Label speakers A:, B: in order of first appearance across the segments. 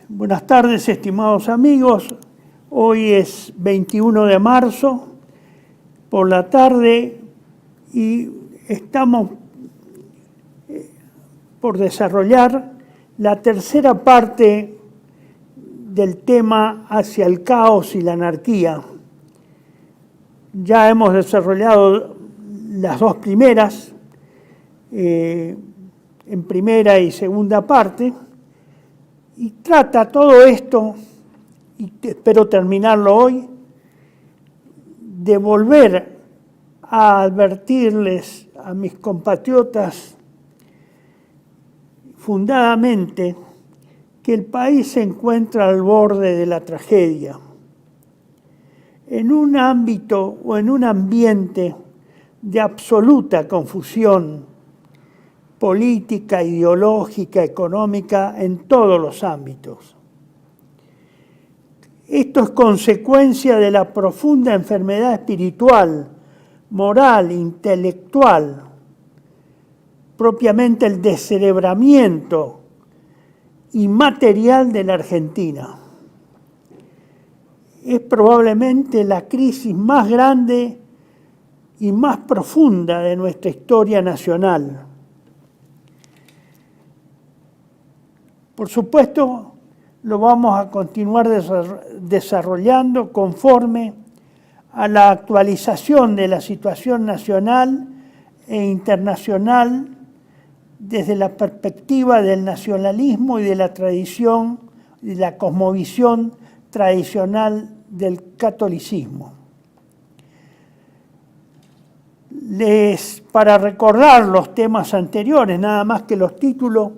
A: Buenas tardes, estimados amigos. Hoy es 21 de marzo por la tarde y estamos por desarrollar la tercera parte del tema hacia el caos y la anarquía. Ya hemos desarrollado las dos primeras, en primera y segunda parte, y trata todo esto, y espero terminarlo hoy, de volver a advertirles a mis compatriotas fundadamente que el país se encuentra al borde de la tragedia, en un ámbito o en un ambiente de absoluta confusión política, ideológica, económica, en todos los ámbitos. Esto es consecuencia de la profunda enfermedad espiritual, moral, intelectual, propiamente el descerebramiento inmaterial de la Argentina. Es probablemente la crisis más grande y más profunda de nuestra historia nacional. Por supuesto, lo vamos a continuar desarrollando conforme a la actualización de la situación nacional e internacional desde la perspectiva del nacionalismo y de la tradición y la cosmovisión tradicional del catolicismo. Para recordar los temas anteriores, nada más que los títulos,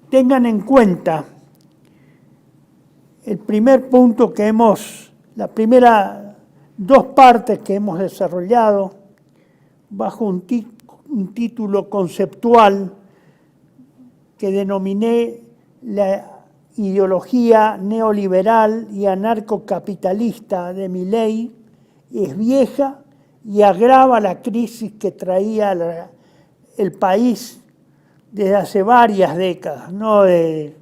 A: tengan en cuenta el primer punto la primera dos partes que hemos desarrollado bajo un título conceptual que denominé la ideología neoliberal y anarcocapitalista de Milei es vieja y agrava la crisis que traía el país desde hace varias décadas, no de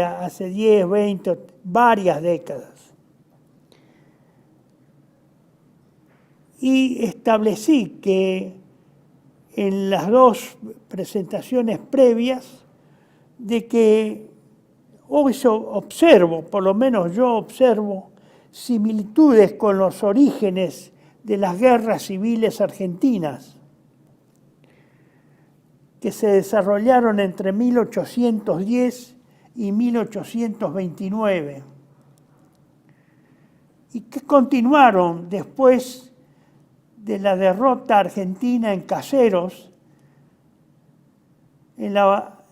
A: hace 10, 20, varias décadas. Y establecí que en las dos presentaciones previas de que hoy observo, por lo menos yo observo, similitudes con los orígenes de las guerras civiles argentinas, que se desarrollaron entre 1810 y 1829 y que continuaron después de la derrota argentina en Caseros, en la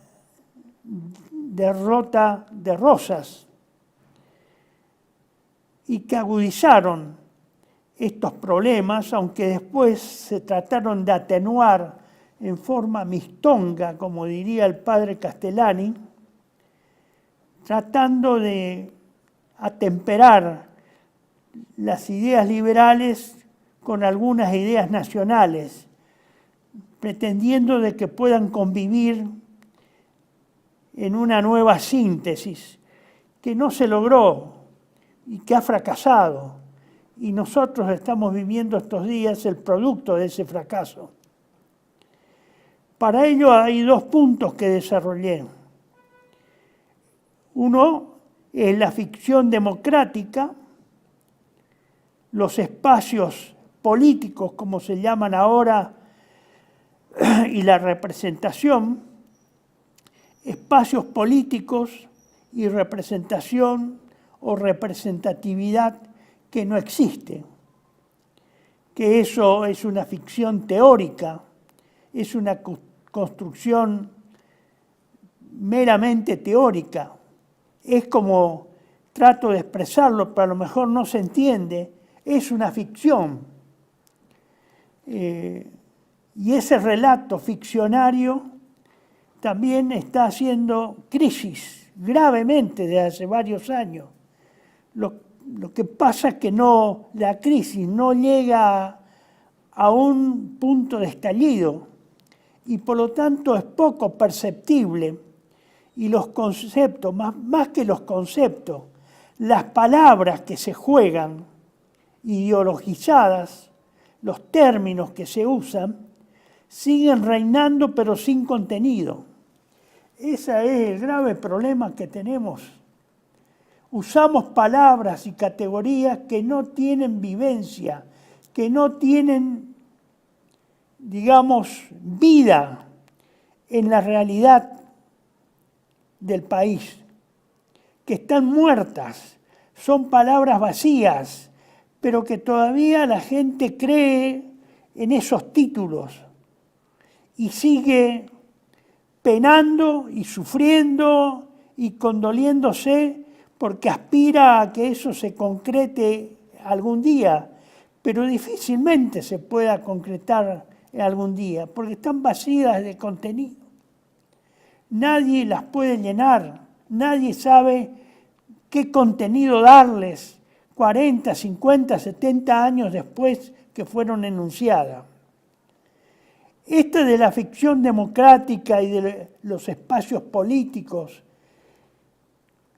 A: derrota de Rosas, y que agudizaron estos problemas, aunque después se trataron de atenuar en forma mistonga, como diría el padre Castellani, tratando de atemperar las ideas liberales con algunas ideas nacionales, pretendiendo de que puedan convivir en una nueva síntesis que no se logró y que ha fracasado. Y nosotros estamos viviendo estos días el producto de ese fracaso. Para ello hay dos puntos que desarrollé. Uno es la ficción democrática, los espacios políticos, como se llaman ahora, y la representación, espacios políticos y representación o representatividad que no existe, que eso es una ficción teórica, es una construcción meramente teórica. Es como trato de expresarlo, pero a lo mejor no se entiende, es una ficción. Y ese relato ficcionario también está haciendo crisis gravemente desde hace varios años. Lo que pasa es que la crisis no llega a un punto de estallido y por lo tanto es poco perceptible y los conceptos, más que los conceptos, las palabras que se juegan, ideologizadas, los términos que se usan, siguen reinando pero sin contenido. Ese es el grave problema que tenemos. Usamos palabras y categorías que no tienen vivencia, que no tienen, digamos, vida en la realidad del país, que están muertas, son palabras vacías, pero que todavía la gente cree en esos títulos y sigue penando y sufriendo y condoliéndose porque aspira a que eso se concrete algún día, pero difícilmente se pueda concretar algún día, porque están vacías de contenido. Nadie las puede llenar, nadie sabe qué contenido darles 40, 50, 70 años después que fueron enunciadas. Esta de la ficción democrática y de los espacios políticos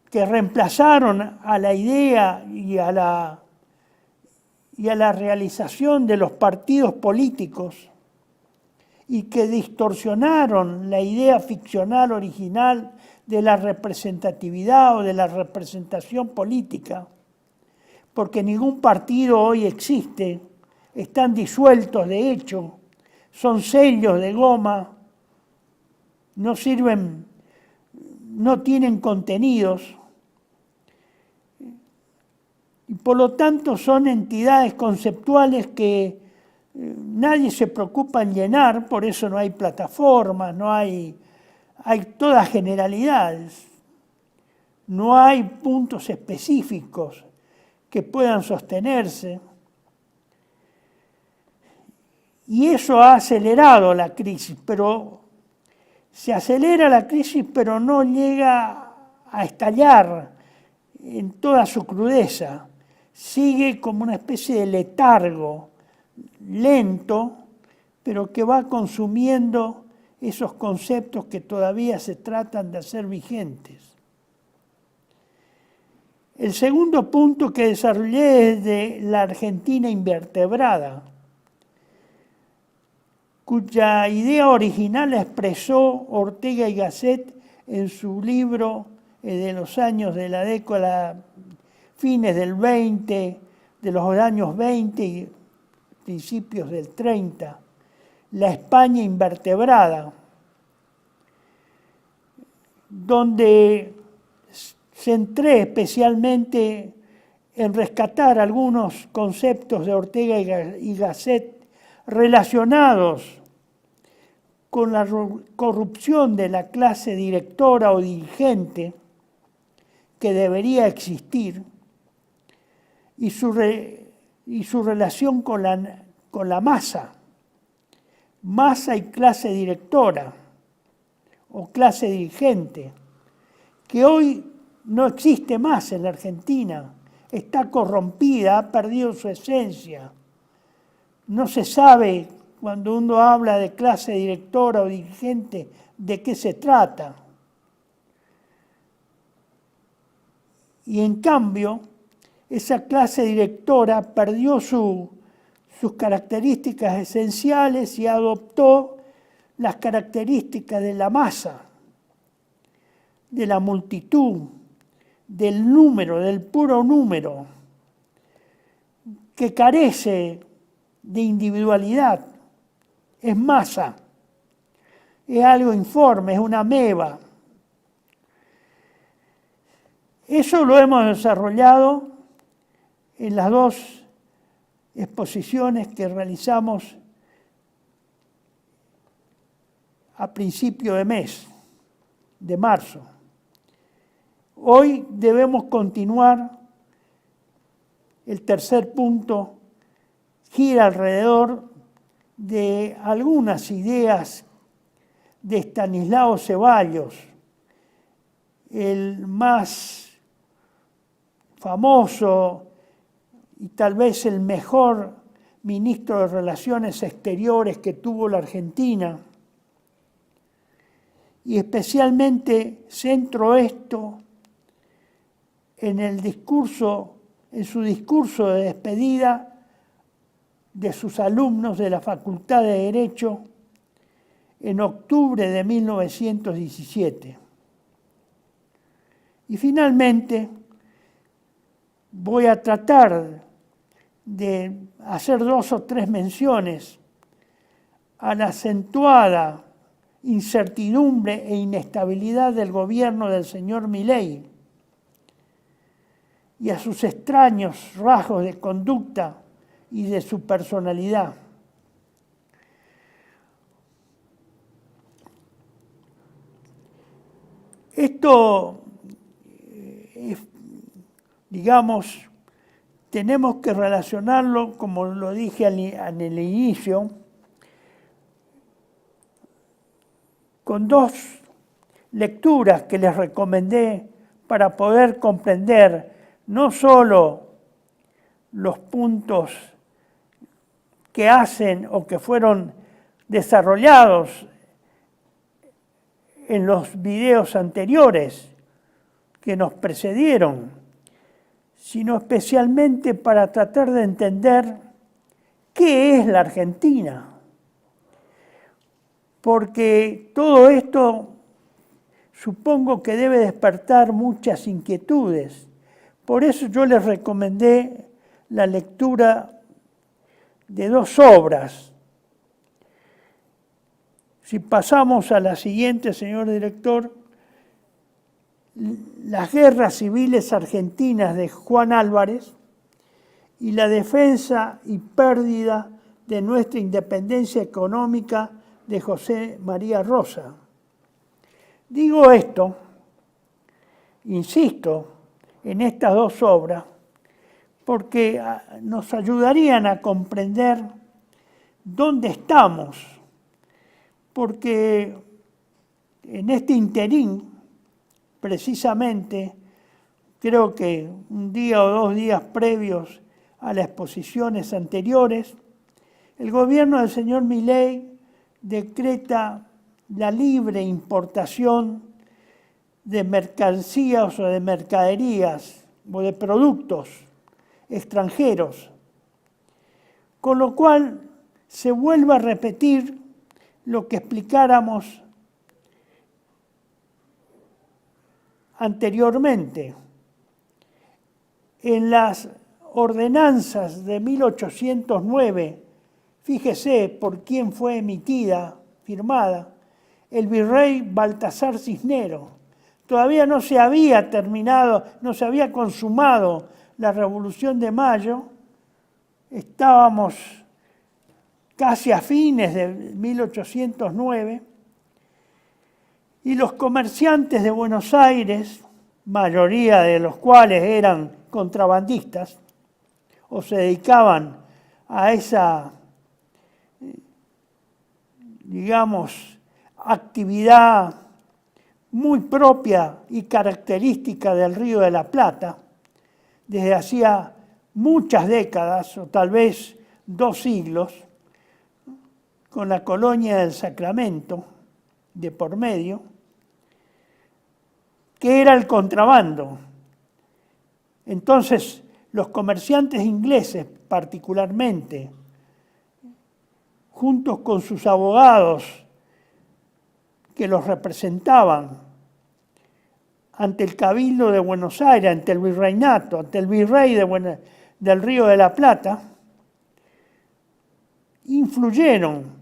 A: que reemplazaron a la idea y a la realización de los partidos políticos y que distorsionaron la idea ficcional original de la representatividad o de la representación política, porque ningún partido hoy existe, están disueltos de hecho, son sellos de goma, no sirven, no tienen contenidos, y por lo tanto son entidades conceptuales que nadie se preocupa en llenar, por eso no hay plataformas, hay todas generalidades, no hay puntos específicos que puedan sostenerse. Y eso ha acelerado la crisis, pero se acelera la crisis, pero no llega a estallar en toda su crudeza. Sigue como una especie de letargo lento, pero que va consumiendo esos conceptos que todavía se tratan de hacer vigentes. El segundo punto que desarrollé es de la Argentina invertebrada, cuya idea original la expresó Ortega y Gasset en su libro de los años de la década, fines del 20, de los años 20 y principios del 30, la España invertebrada, donde centré especialmente en rescatar algunos conceptos de Ortega y Gasset relacionados con la corrupción de la clase directora o dirigente que debería existir y su relación con la masa y clase directora o clase dirigente, que hoy no existe más en la Argentina, está corrompida, ha perdido su esencia. No se sabe, cuando uno habla de clase directora o dirigente, de qué se trata. Y en cambio, esa clase directora perdió sus características esenciales y adoptó las características de la masa, de la multitud, del número, del puro número, que carece de individualidad, es masa, es algo informe, es una ameba. Eso lo hemos desarrollado en las dos exposiciones que realizamos a principio de mes, de marzo. Hoy debemos continuar. El tercer punto gira alrededor de algunas ideas de Estanislao Ceballos, el más famoso y tal vez el mejor ministro de Relaciones Exteriores que tuvo la Argentina, y especialmente centro esto en su discurso de despedida de sus alumnos de la Facultad de Derecho en octubre de 1917. Y finalmente voy a tratar de hacer 2 o 3 menciones a la acentuada incertidumbre e inestabilidad del gobierno del señor Milei y a sus extraños rasgos de conducta y de su personalidad. Esto, digamos, tenemos que relacionarlo, como lo dije en el inicio, con 2 lecturas que les recomendé para poder comprender no solo los puntos que hacen o que fueron desarrollados en los videos anteriores que nos precedieron, sino especialmente para tratar de entender qué es la Argentina. Porque todo esto supongo que debe despertar muchas inquietudes. Por eso yo les recomendé la lectura de 2 obras. Si pasamos a la siguiente, señor director, Las guerras civiles argentinas de Juan Álvarez y la defensa y pérdida de nuestra independencia económica de José María Rosa. Digo esto, insisto, en estas 2 obras, porque nos ayudarían a comprender dónde estamos, porque en este interín, precisamente, creo que un día o 2 días previos a las exposiciones anteriores, el gobierno del señor Milei decreta la libre importación de mercancías o de mercaderías o de productos extranjeros, con lo cual se vuelve a repetir lo que explicáramos anteriormente. En las ordenanzas de 1809, fíjese por quién fue emitida, firmada, el virrey Baltasar Cisneros. Todavía no se había terminado, no se había consumado la Revolución de Mayo, estábamos casi a fines de 1809, y los comerciantes de Buenos Aires, mayoría de los cuales eran contrabandistas, o se dedicaban a esa, digamos, actividad muy propia y característica del Río de la Plata, desde hacía muchas décadas, o tal vez 2 siglos, con la colonia del Sacramento de por medio, que era el contrabando. Entonces, los comerciantes ingleses particularmente, juntos con sus abogados que los representaban ante el Cabildo de Buenos Aires, ante el virreinato, ante el virrey del Río de la Plata, influyeron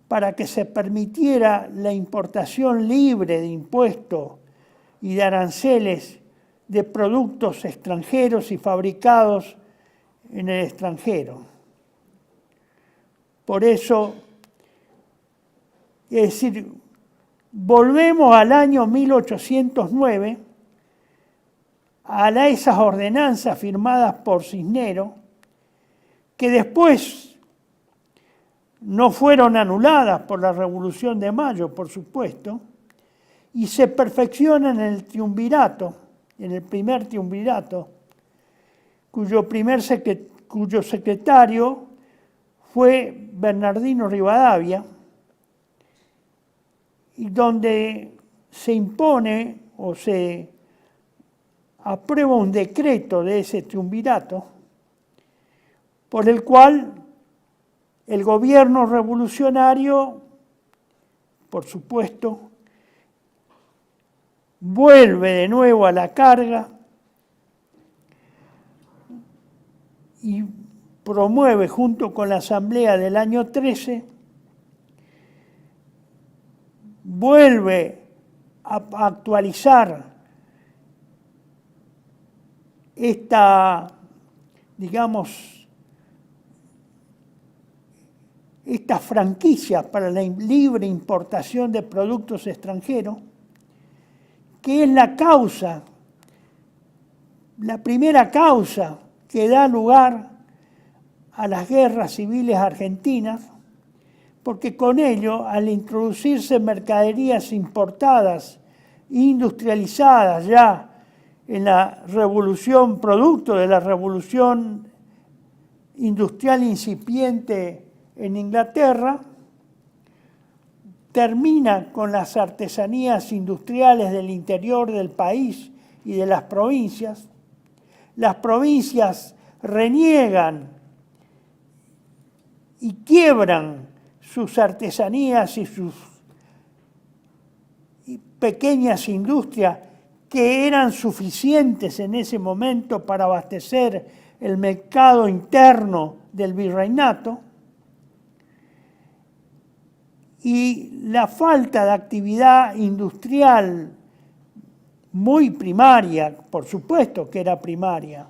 A: para que se permitiera la importación libre de impuestos y de aranceles de productos extranjeros y fabricados en el extranjero. Por eso, es decir, volvemos al año 1809, a esas ordenanzas firmadas por Cisneros, que después no fueron anuladas por la Revolución de Mayo, por supuesto, y se perfeccionan en el triunvirato, en el primer triunvirato, cuyo secretario fue Bernardino Rivadavia, y donde se impone o se aprueba un decreto de ese triunvirato por el cual el gobierno revolucionario, por supuesto, vuelve de nuevo a la carga y promueve junto con la Asamblea del año 13, vuelve a actualizar esta, digamos, esta franquicia para la libre importación de productos extranjeros, que es la causa, la primera causa que da lugar a las guerras civiles argentinas, porque con ello, al introducirse mercaderías importadas, industrializadas ya en la revolución, producto de la revolución industrial incipiente en Inglaterra, termina con las artesanías industriales del interior del país y de las provincias. Las provincias reniegan y quiebran sus artesanías y sus pequeñas industrias que eran suficientes en ese momento para abastecer el mercado interno del virreinato, y la falta de actividad industrial muy primaria, por supuesto que era primaria,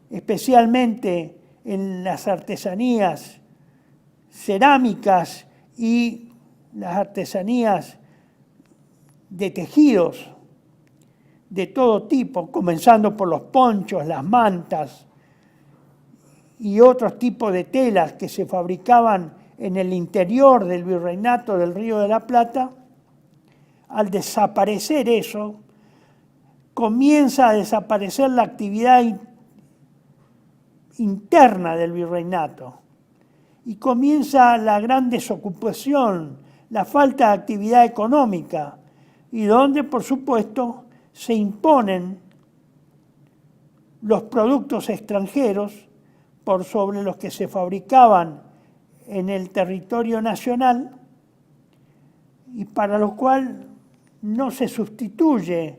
A: especialmente en las artesanías cerámicas y las artesanías de tejidos de todo tipo, comenzando por los ponchos, las mantas y otros tipos de telas que se fabricaban en el interior del virreinato del Río de la Plata. Al desaparecer eso, comienza a desaparecer la actividad interna del virreinato y comienza la gran desocupación, la falta de actividad económica, y donde, por supuesto, se imponen los productos extranjeros por sobre los que se fabricaban en el territorio nacional, y para lo cual no se sustituye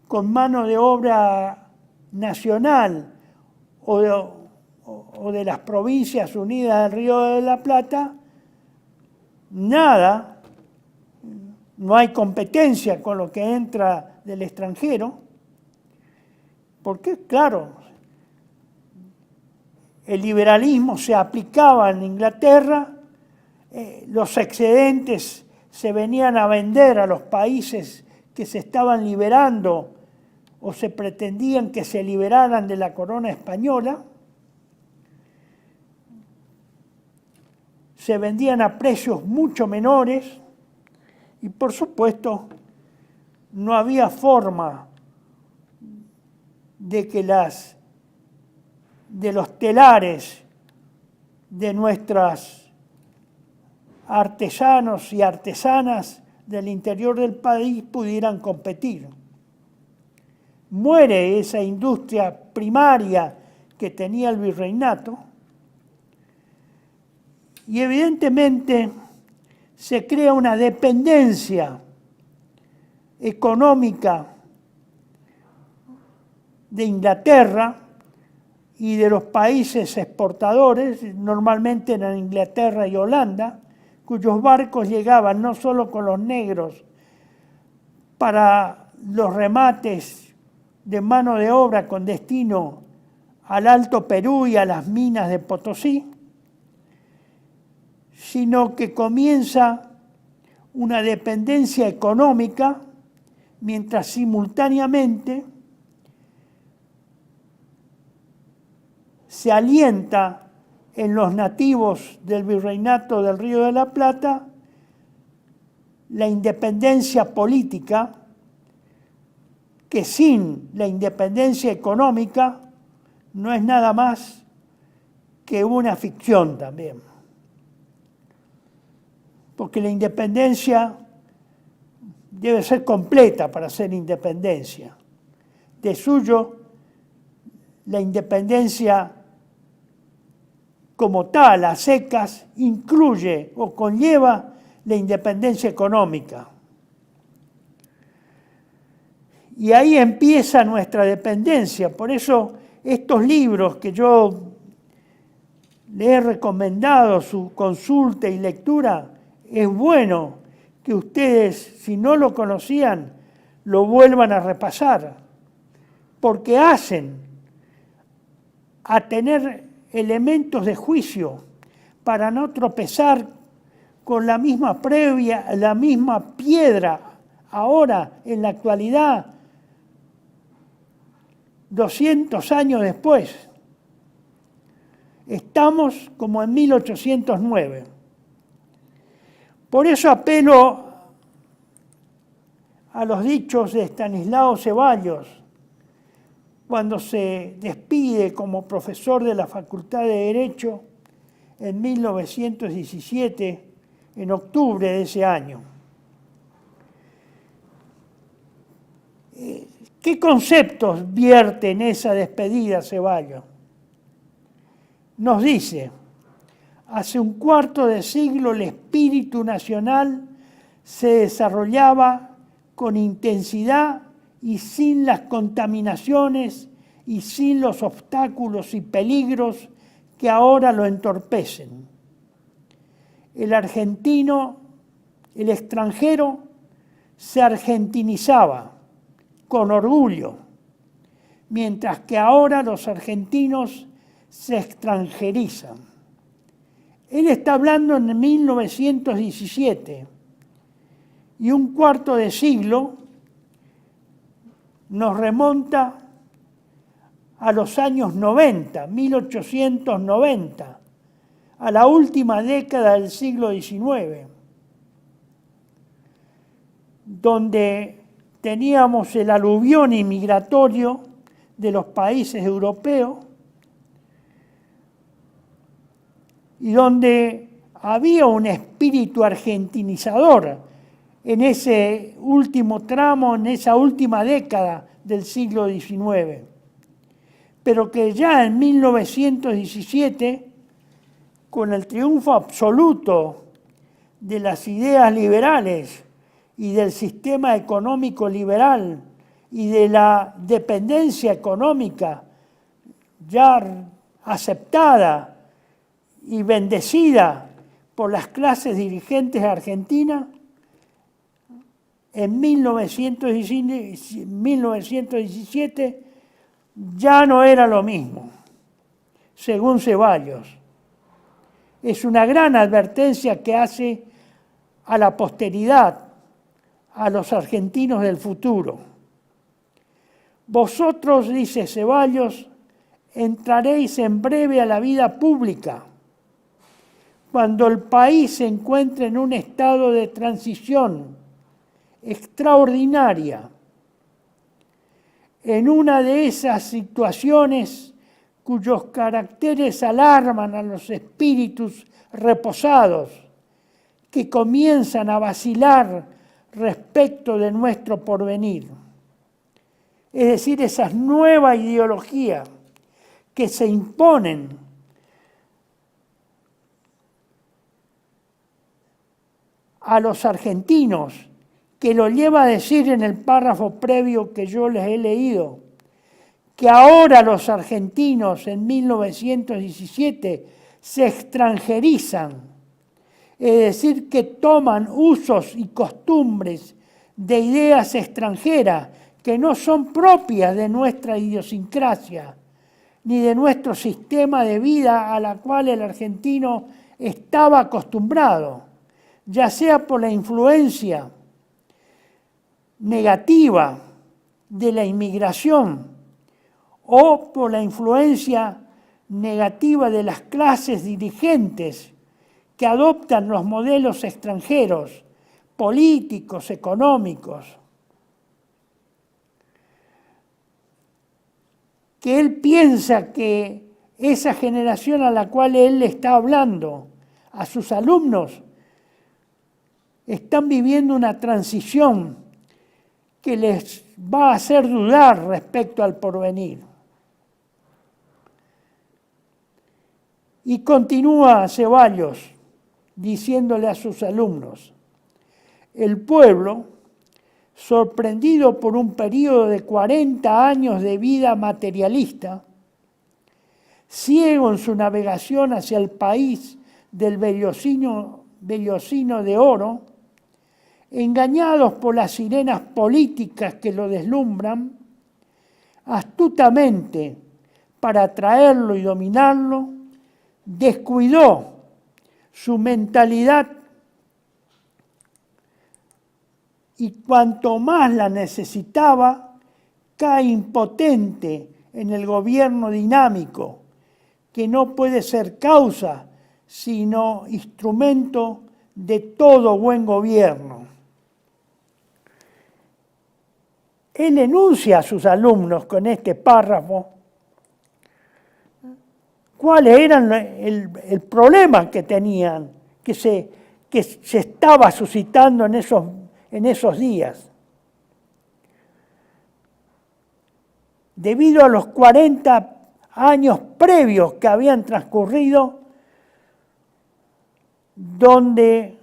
A: con mano de obra nacional o de las provincias unidas del Río de la Plata, nada. No hay competencia con lo que entra del extranjero, porque, claro, el liberalismo se aplicaba en Inglaterra, los excedentes se venían a vender a los países que se estaban liberando o se pretendían que se liberaran de la corona española, se vendían a precios mucho menores y, por supuesto, no había forma de que de los telares de nuestros artesanos y artesanas del interior del país pudieran competir. Muere esa industria primaria que tenía el virreinato y evidentemente se crea una dependencia económica de Inglaterra y de los países exportadores, normalmente eran Inglaterra y Holanda, cuyos barcos llegaban no solo con los negros para los remates de mano de obra con destino al Alto Perú y a las minas de Potosí, sino que comienza una dependencia económica mientras simultáneamente se alienta en los nativos del virreinato del Río de la Plata la independencia política, que sin la independencia económica no es nada más que una ficción también. porque la independencia debe ser completa para ser independencia. De suyo, la independencia como tal, a secas, incluye o conlleva la independencia económica. Y ahí empieza nuestra dependencia. Por eso estos libros que yo le he recomendado su consulta y lectura, es bueno que ustedes, si no lo conocían, lo vuelvan a repasar, porque hacen a tener elementos de juicio para no tropezar con la misma la misma piedra ahora, en la actualidad, 200 años después. Estamos como en 1809. Por eso apelo a los dichos de Estanislao Ceballos, cuando se despide como profesor de la Facultad de Derecho en 1917, en octubre de ese año. ¿Qué conceptos vierte en esa despedida Ceballos? Nos dice: hace un cuarto de siglo el espíritu nacional se desarrollaba con intensidad y sin las contaminaciones y sin los obstáculos y peligros que ahora lo entorpecen. El extranjero se argentinizaba con orgullo, mientras que ahora los argentinos se extranjerizan. Él está hablando en 1917 y un cuarto de siglo nos remonta a los años 90, 1890, a la última década del siglo XIX, donde teníamos el aluvión inmigratorio de los países europeos y donde había un espíritu argentinizador en ese último tramo, en esa última década del siglo XIX, pero que ya en 1917, con el triunfo absoluto de las ideas liberales y del sistema económico liberal y de la dependencia económica ya aceptada y bendecida por las clases dirigentes argentinas, en 1917 ya no era lo mismo, según Ceballos. Es una gran advertencia que hace a la posteridad, a los argentinos del futuro. Vosotros, dice Ceballos, entraréis en breve a la vida pública, cuando el país se encuentre en un estado de transición extraordinaria, en una de esas situaciones cuyos caracteres alarman a los espíritus reposados que comienzan a vacilar respecto de nuestro porvenir. Es decir, esas nuevas ideologías que se imponen a los argentinos, que lo lleva a decir en el párrafo previo que yo les he leído, que ahora los argentinos en 1917 se extranjerizan, es decir, que toman usos y costumbres de ideas extranjeras que no son propias de nuestra idiosincrasia, ni de nuestro sistema de vida a la cual el argentino estaba acostumbrado, ya sea por la influencia negativa de la inmigración o por la influencia negativa de las clases dirigentes que adoptan los modelos extranjeros, políticos, económicos, que él piensa que esa generación a la cual él le está hablando, a sus alumnos, están viviendo una transición que les va a hacer dudar respecto al porvenir. Y continúa Ceballos diciéndole a sus alumnos: el pueblo, sorprendido por un periodo de 40 años de vida materialista, ciego en su navegación hacia el país del vellocino de oro, engañados por las sirenas políticas que lo deslumbran, astutamente para atraerlo y dominarlo, descuidó su mentalidad y cuanto más la necesitaba, cae impotente en el gobierno dinámico, que no puede ser causa, sino instrumento de todo buen gobierno. Él enuncia a sus alumnos con este párrafo cuáles eran el problema que tenían, que se estaba suscitando en esos días. Debido a los 40 años previos que habían transcurrido, donde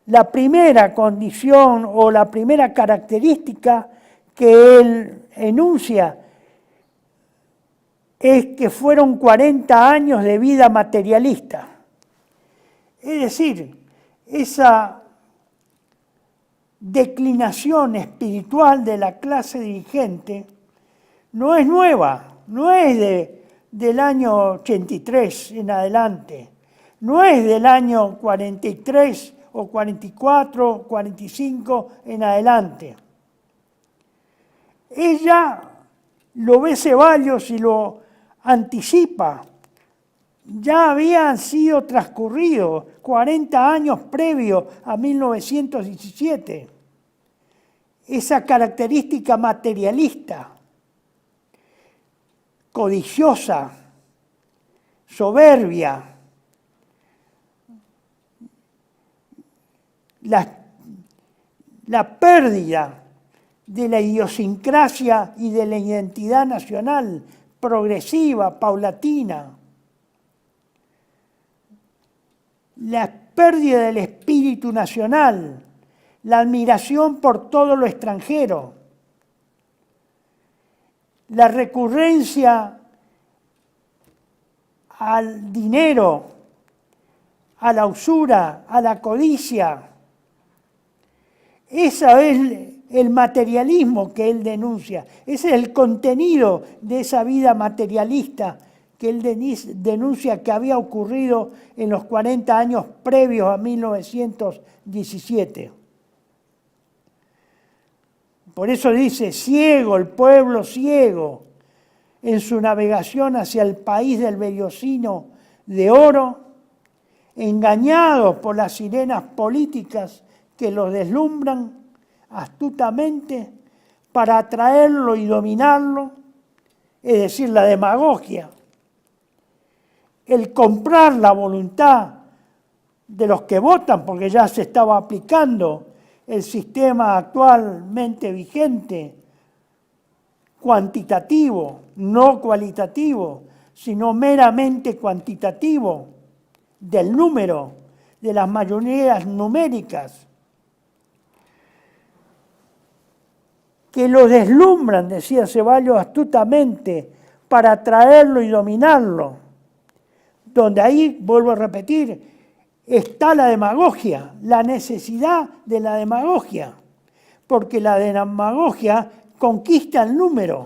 A: la primera condición o la primera característica que él enuncia es que fueron 40 años de vida materialista. Es decir, esa declinación espiritual de la clase dirigente no es nueva, no es del año 83 en adelante, no es del año 43 o 44, 45 en adelante. Ella lo ve Ceballos y lo anticipa. Ya habían sido transcurridos 40 años previos a 1917. Esa característica materialista, codiciosa, soberbia, la pérdida de la idiosincrasia y de la identidad nacional progresiva, paulatina, la pérdida del espíritu nacional, la admiración por todo lo extranjero, la recurrencia al dinero, a la usura, a la codicia. Ese es el materialismo que él denuncia, ese es el contenido de esa vida materialista que él denuncia que había ocurrido en los 40 años previos a 1917. Por eso dice, ciego, el pueblo ciego, en su navegación hacia el país del vellocino de oro, engañados por las sirenas políticas que los deslumbran astutamente para atraerlo y dominarlo, es decir, la demagogia, el comprar la voluntad de los que votan, porque ya se estaba aplicando el sistema actualmente vigente, cuantitativo, no cualitativo, sino meramente cuantitativo, del número, de las mayorías numéricas, que lo deslumbran, decía Ceballos astutamente, para atraerlo y dominarlo. Donde ahí, vuelvo a repetir, está la demagogia, la necesidad de la demagogia, porque la demagogia conquista el número.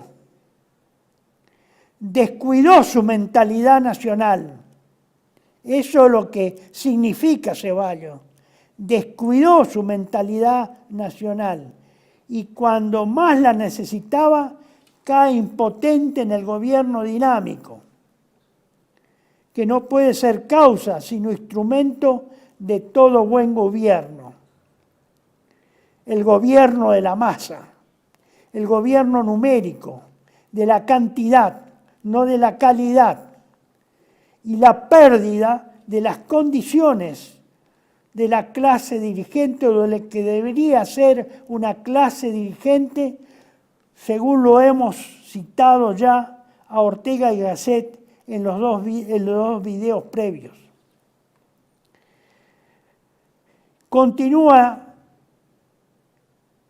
A: Descuidó su mentalidad nacional. Eso es lo que significa Ceballos. Descuidó su mentalidad nacional. Y cuando más la necesitaba, cae impotente en el gobierno dinámico, que no puede ser causa, sino instrumento de todo buen gobierno. El gobierno de la masa, el gobierno numérico, de la cantidad, no de la calidad, y la pérdida de las condiciones de la clase dirigente o de lo que debería ser una clase dirigente, según lo hemos citado ya a Ortega y Gasset en los dos videos previos. Continúa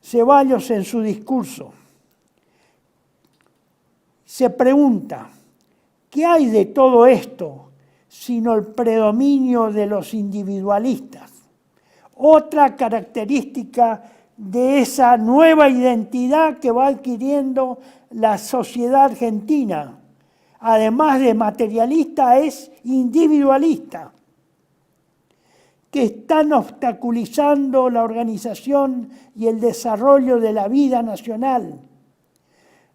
A: Ceballos en su discurso. Se pregunta, ¿qué hay de todo esto sino el predominio de los individualistas? Otra característica de esa nueva identidad que va adquiriendo la sociedad argentina, además de materialista, es individualista, que están obstaculizando la organización y el desarrollo de la vida nacional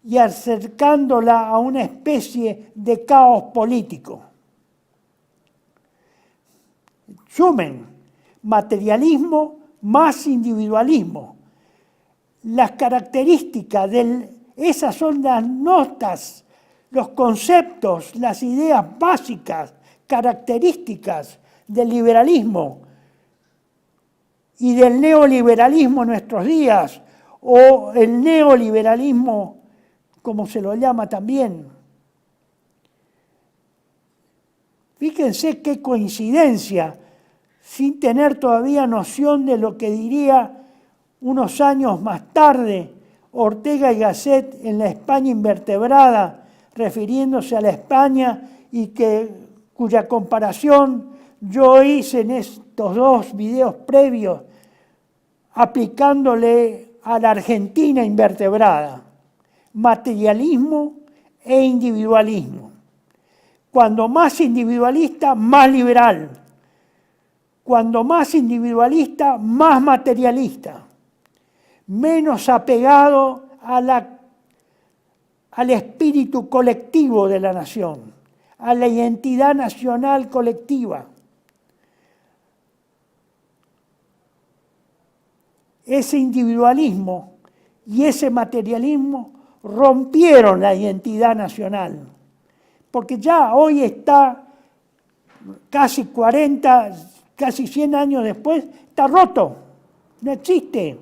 A: y acercándola a una especie de caos político. Sumen materialismo más individualismo. Las características esas son las notas, los conceptos, las ideas básicas, características del liberalismo y del neoliberalismo en nuestros días, o el neoliberalismo, como se lo llama también. Fíjense qué coincidencia, sin tener todavía noción de lo que diría unos años más tarde Ortega y Gasset en la España invertebrada, refiriéndose a la España y cuya comparación yo hice en estos dos videos previos, aplicándole a la Argentina invertebrada, materialismo e individualismo. Cuando más individualista, más liberal. Cuando más individualista, más materialista. Menos apegado al espíritu colectivo de la nación, a la identidad nacional colectiva. Ese individualismo y ese materialismo rompieron la identidad nacional, porque ya hoy está casi 40, casi 100 años después, está roto, no existe.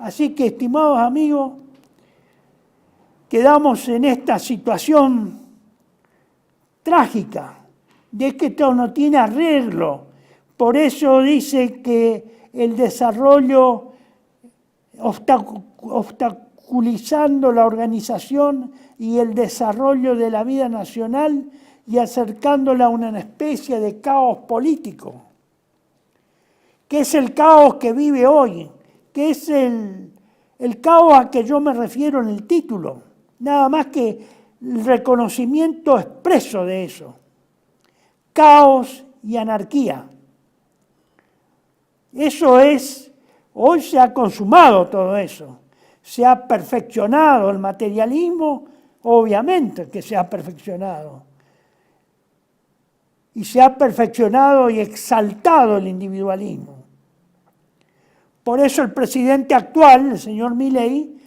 A: Así que, estimados amigos, quedamos en esta situación trágica de que esto no tiene arreglo. Por eso dice que el desarrollo, obstaculizando la organización y el desarrollo de la vida nacional y acercándola a una especie de caos político, que es el caos que vive hoy, que es el caos a que yo me refiero en el título, nada más que el reconocimiento expreso de eso, caos y anarquía. Eso es, hoy se ha consumado todo eso, se ha perfeccionado el materialismo, obviamente que se ha perfeccionado, y se ha perfeccionado y exaltado el individualismo. Por eso el presidente actual, el señor Milei,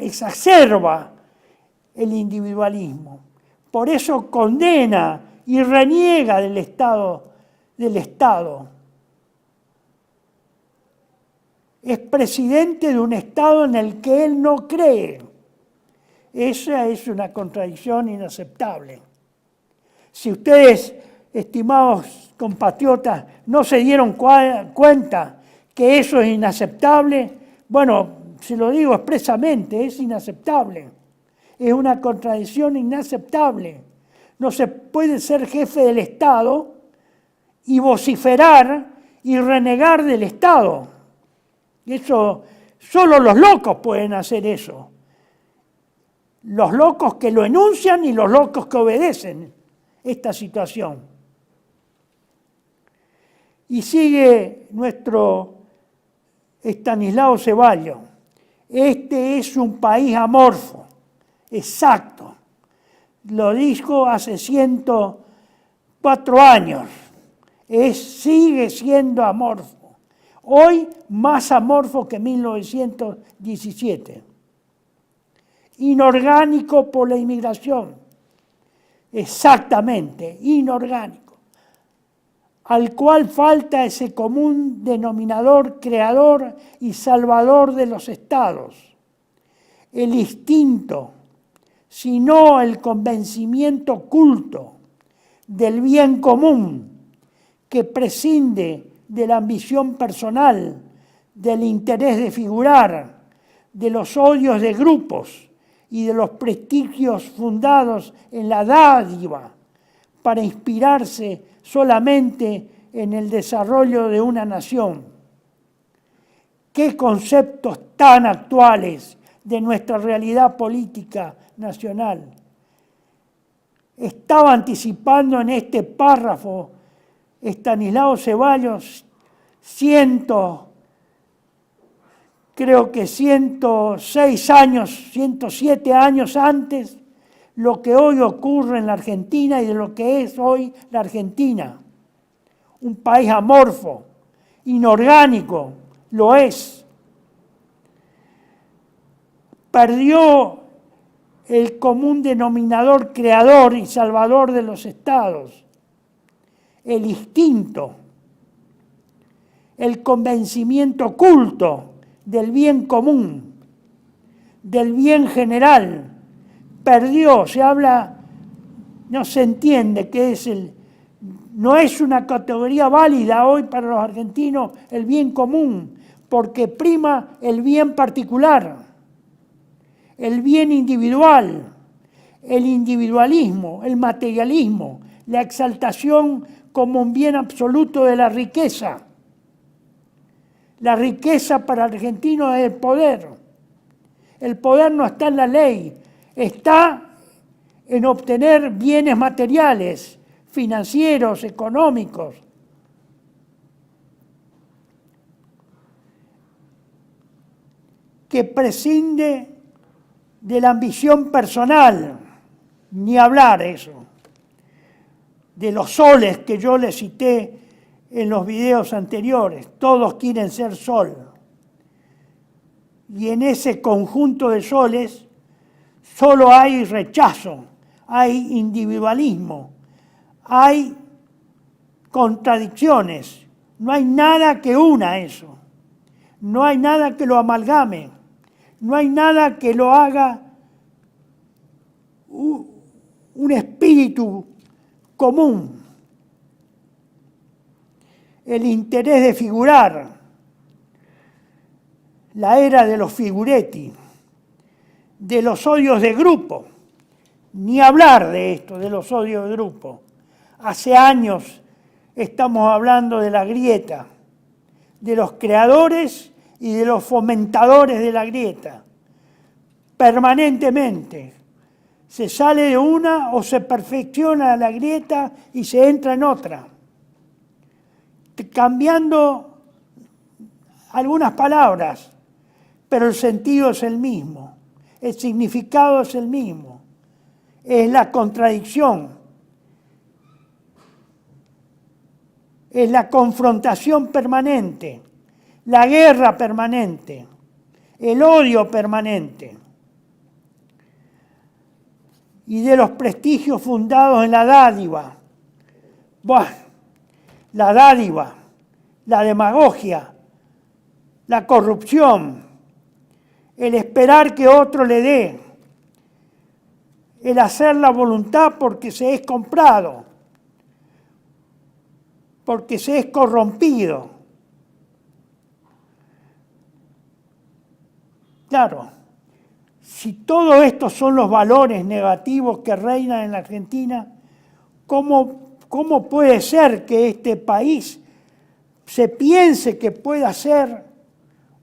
A: exacerba el individualismo. Por eso condena y reniega del Estado. Es presidente de un Estado en el que él no cree. Esa es una contradicción inaceptable. Si ustedes, estimados compatriotas, no se dieron cuenta que eso es inaceptable, bueno, se lo digo expresamente, es inaceptable. Es una contradicción inaceptable. No se puede ser jefe del Estado y vociferar y renegar del Estado. Eso, solo los locos pueden hacer eso. Los locos que lo enuncian y los locos que obedecen esta situación. Y sigue nuestro Estanislao Ceballos. Este es un país amorfo. Exacto. Lo dijo hace 104 años. Sigue siendo amorfo. Hoy más amorfo que 1917. Inorgánico por la inmigración. exactamente, inorgánico, al cual falta ese común denominador creador y salvador de los estados, el instinto, sino el convencimiento culto del bien común que prescinde de la ambición personal, del interés de figurar, de los odios de grupos y de los prestigios fundados en la dádiva para inspirarse solamente en el desarrollo de una nación. ¿Qué conceptos tan actuales de nuestra realidad política nacional? Estaba anticipando en este párrafo Estanislao Ceballos creo que 106 años, 107 años antes, lo que hoy ocurre en la Argentina y de lo que es hoy la Argentina. Un país amorfo, inorgánico, lo es. Perdió el común denominador creador y salvador de los estados, el instinto, el convencimiento oculto del bien común, del bien general. Perdió, se habla, no se entiende qué es no es una categoría válida hoy para los argentinos el bien común, porque prima el bien particular, el bien individual, el individualismo, el materialismo, la exaltación como un bien absoluto de la riqueza. La riqueza para el argentino es el poder. El poder no está en la ley, está en obtener bienes materiales, financieros, económicos. Que prescinde de la ambición personal, ni hablar eso, de los soles que yo les cité en los videos anteriores. Todos quieren ser sol. Y en ese conjunto de soles solo hay rechazo, hay individualismo, hay contradicciones. No hay nada que una eso. No hay nada que lo amalgame. No hay nada que lo haga un espíritu común. El interés de figurar, la era de los figuretti, de los odios de grupo, ni hablar de esto, de los odios de grupo. Hace años estamos hablando de la grieta, de los creadores y de los fomentadores de la grieta. Permanentemente se sale de una o se perfecciona la grieta y se entra en otra, cambiando algunas palabras, pero el sentido es el mismo, el significado es el mismo, es la contradicción, es la confrontación permanente, la guerra permanente, el odio permanente. Y de los prestigios fundados en la dádiva. Buah, la dádiva, la demagogia, la corrupción, el esperar que otro le dé, el hacer la voluntad porque se es comprado, porque se es corrompido. Claro, si todos estos son los valores negativos que reinan en la Argentina, ¿cómo puede ser que este país se piense que pueda ser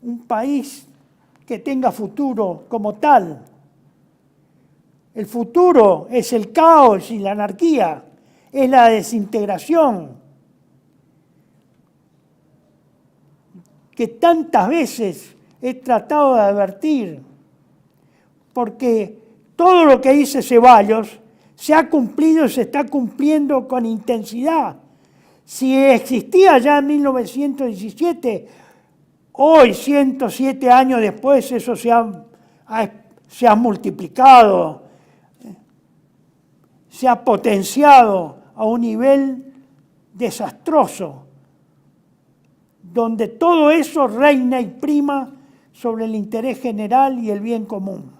A: un país que tenga futuro como tal? El futuro es el caos y la anarquía, es la desintegración que tantas veces he tratado de advertir, porque todo lo que dice Ceballos se ha cumplido y se está cumpliendo con intensidad. Si existía ya en 1917, hoy, 107 años después, eso se ha multiplicado, se ha potenciado a un nivel desastroso, donde todo eso reina y prima sobre el interés general y el bien común.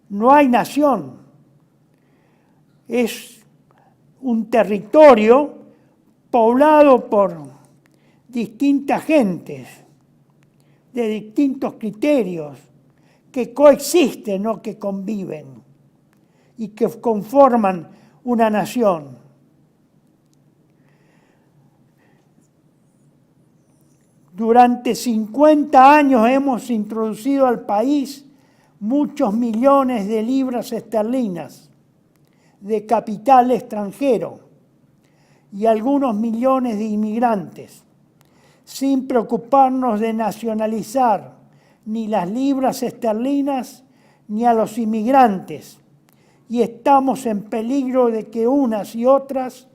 A: No hay nación, es un territorio poblado por distintas gentes, de distintos criterios, que coexisten, no que conviven, y que conforman una nación. Durante 50 años hemos introducido al país muchos millones de libras esterlinas de capital extranjero y algunos millones de inmigrantes, sin preocuparnos de nacionalizar ni las libras esterlinas ni a los inmigrantes, y estamos en peligro de que unas y otras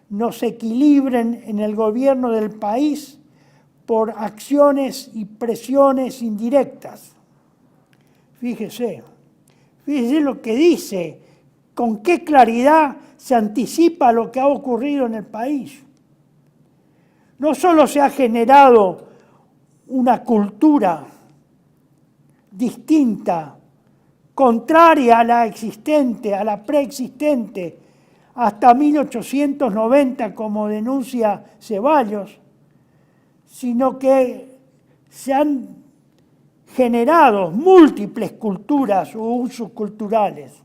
A: nos equilibren en el gobierno del país por acciones y presiones indirectas. Fíjese lo que dice, con qué claridad se anticipa lo que ha ocurrido en el país. No solo se ha generado una cultura distinta, contraria a la existente, a la preexistente, hasta 1890, como denuncia Ceballos, sino que se han generado múltiples culturas o usos culturales.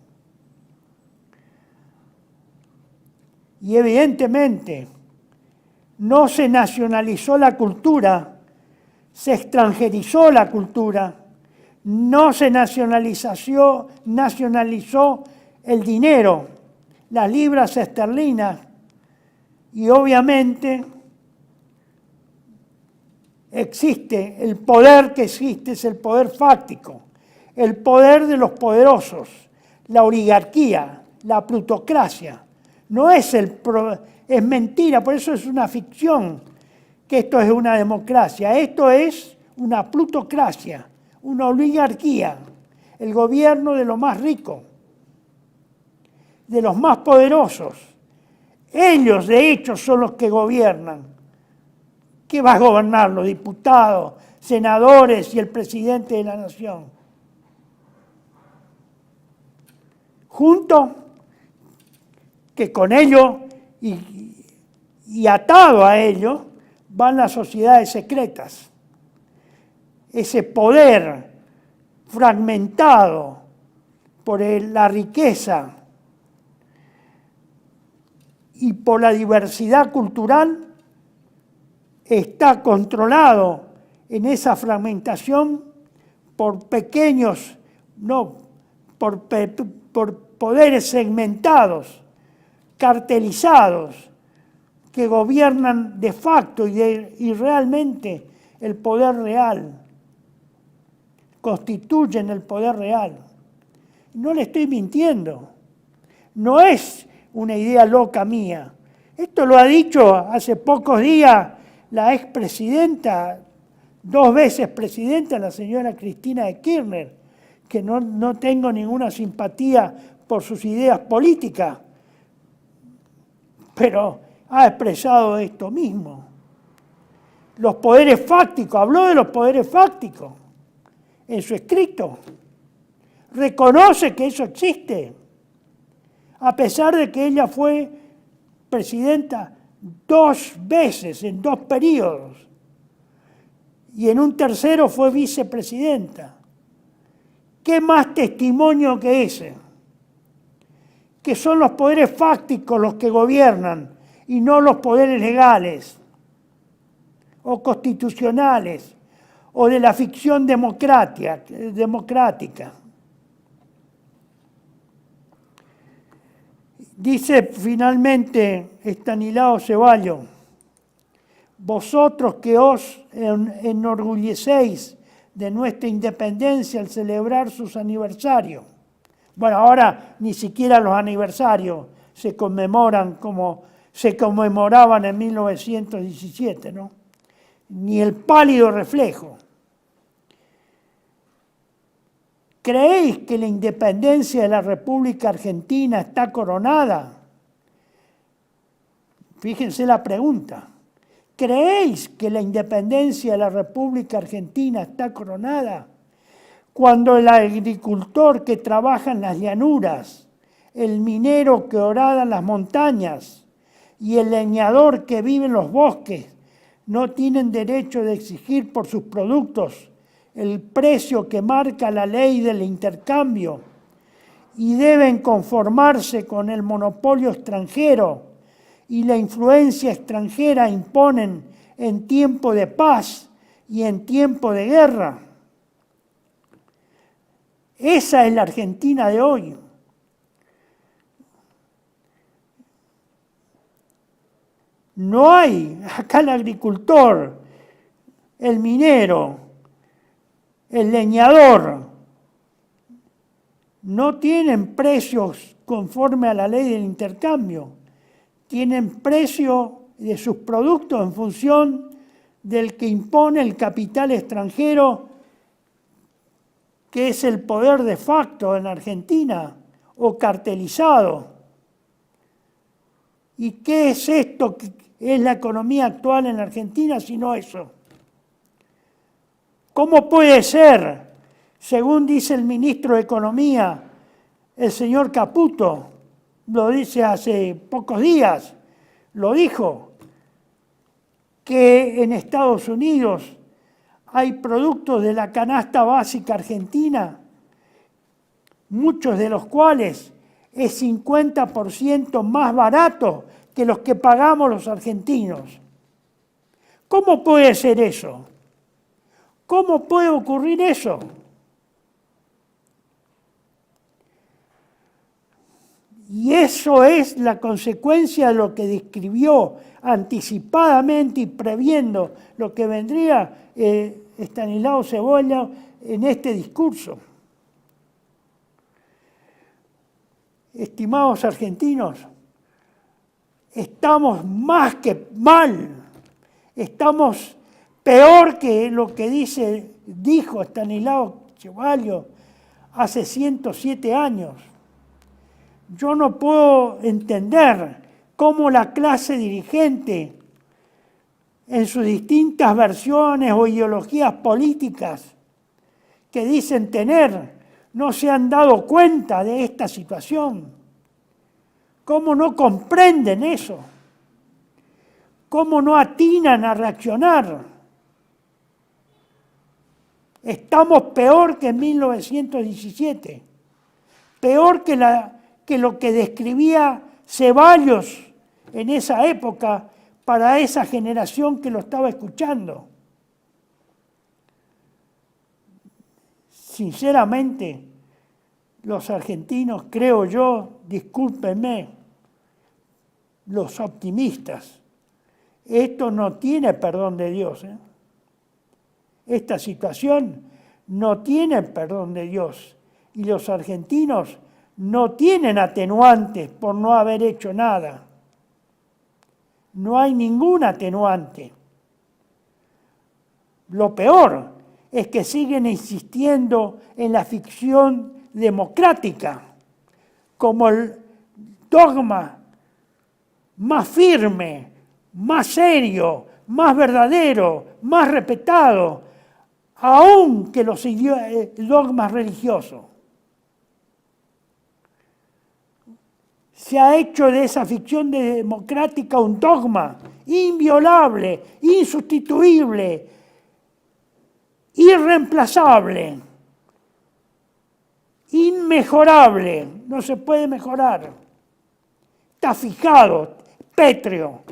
A: Y evidentemente no se nacionalizó la cultura, se extranjerizó la cultura, no se nacionalizó el dinero, las libras esterlinas, y obviamente existe el poder que existe, es el poder fáctico, el poder de los poderosos, la oligarquía, la plutocracia. No es es mentira, por eso es una ficción que esto es una democracia. Esto es una plutocracia, una oligarquía, el gobierno de los más ricos, de los más poderosos. Ellos, de hecho, son los que gobiernan. ¿Qué va a gobernar? Los diputados, senadores y el presidente de la nación. Junto que con ello y atado a ello van las sociedades secretas. Ese poder fragmentado por la riqueza y por la diversidad cultural está controlado en esa fragmentación por pequeños, por poderes segmentados, cartelizados, que gobiernan de facto y realmente el poder real, constituyen el poder real. No le estoy mintiendo, no es una idea loca mía. Esto lo ha dicho hace pocos días la expresidenta, 2 veces presidenta, la señora Cristina de Kirchner, que no tengo ninguna simpatía por sus ideas políticas, pero ha expresado esto mismo. Los poderes fácticos, habló de los poderes fácticos en su escrito. Reconoce que eso existe, a pesar de que ella fue presidenta 2 veces, en 2 periodos, y en un tercero fue vicepresidenta. ¿Qué más testimonio que ese? Que son los poderes fácticos los que gobiernan y no los poderes legales o constitucionales o de la ficción democrática. Dice finalmente Estanislao Ceballos: vosotros que os enorgullecéis de nuestra independencia al celebrar sus aniversarios. Bueno, ahora ni siquiera los aniversarios se conmemoran como se conmemoraban en 1917, ¿no? Ni el pálido reflejo. ¿Creéis que la independencia de la República Argentina está coronada? Fíjense la pregunta. ¿Creéis que la independencia de la República Argentina está coronada? Cuando el agricultor que trabaja en las llanuras, el minero que horada en las montañas y el leñador que vive en los bosques no tienen derecho de exigir por sus productos el precio que marca la ley del intercambio y deben conformarse con el monopolio extranjero y la influencia extranjera imponen en tiempo de paz y en tiempo de guerra? Esa es la Argentina de hoy. No hay acá el agricultor, el minero, el leñador, no tienen precios conforme a la ley del intercambio. Tienen precio de sus productos en función del que impone el capital extranjero, que es el poder de facto en Argentina, o cartelizado. ¿Y qué es esto que es la economía actual en Argentina sino eso? ¿Cómo puede ser, según dice el ministro de Economía, el señor Caputo, lo dice hace pocos días, lo dijo, que en Estados Unidos hay productos de la canasta básica argentina, muchos de los cuales es 50% más barato que los que pagamos los argentinos? ¿Cómo puede ser eso? ¿Cómo puede ocurrir eso? Y eso es la consecuencia de lo que describió anticipadamente y previendo lo que vendría Estanislao Cebolla en este discurso. Estimados argentinos, estamos más que mal, estamos peor que lo que dijo Estanislao Cebolla hace 107 años. Yo no puedo entender cómo la clase dirigente, en sus distintas versiones o ideologías políticas que dicen tener, no se han dado cuenta de esta situación. ¿Cómo no comprenden eso? ¿Cómo no atinan a reaccionar? Estamos peor que en 1917, peor que lo que describía Ceballos en esa época para esa generación que lo estaba escuchando. Sinceramente, los argentinos, creo yo, discúlpenme, los optimistas, esto no tiene perdón de Dios. Esta situación no tiene perdón de Dios. Y los argentinos no tienen atenuantes por no haber hecho nada. No hay ningún atenuante. Lo peor es que siguen insistiendo en la ficción democrática como el dogma más firme, más serio, más verdadero, más respetado, aún que los dogmas religiosos. Se ha hecho de esa ficción democrática un dogma inviolable, insustituible, irreemplazable, inmejorable, no se puede mejorar. Está fijado, pétreo.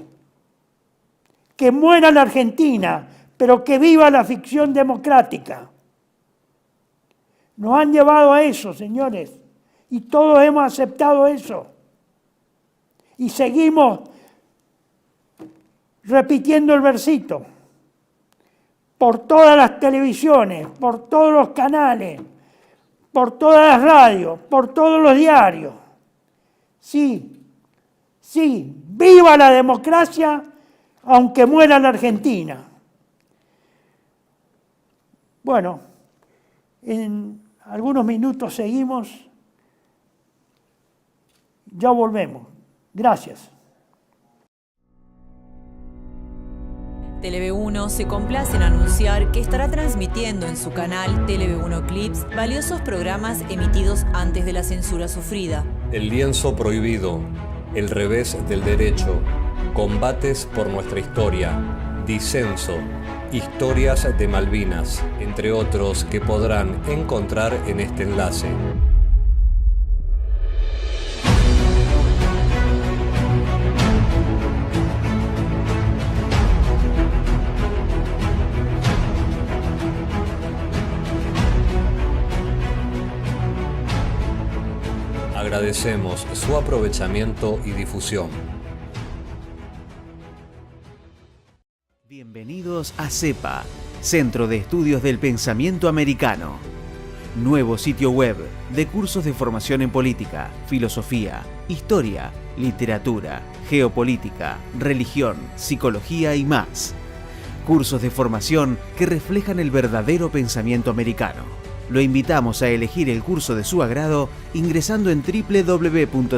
A: Que muera la Argentina, pero que viva la ficción democrática. Nos han llevado a eso, señores, y todos hemos aceptado eso. Y seguimos repitiendo el versito por todas las televisiones, por todos los canales, por todas las radios, por todos los diarios. Sí, sí, viva la democracia, aunque muera la Argentina. Bueno, algunos minutos seguimos, ya volvemos. Gracias.
B: TeleV1 se complace en anunciar que estará transmitiendo en su canal TeleV1 Clips valiosos programas emitidos antes de la censura sufrida.
C: El lienzo prohibido, El revés del derecho, Combates por nuestra historia, Disenso, Historias de Malvinas, entre otros que podrán encontrar en este enlace. Agradecemos su aprovechamiento y difusión.
D: Bienvenidos a CEPA, Centro de Estudios del Pensamiento Americano. Nuevo sitio web de cursos de formación en política, filosofía, historia, literatura, geopolítica, religión, psicología y más. Cursos de formación que reflejan el verdadero pensamiento americano. Lo invitamos a elegir el curso de su agrado ingresando en www.cepa.la.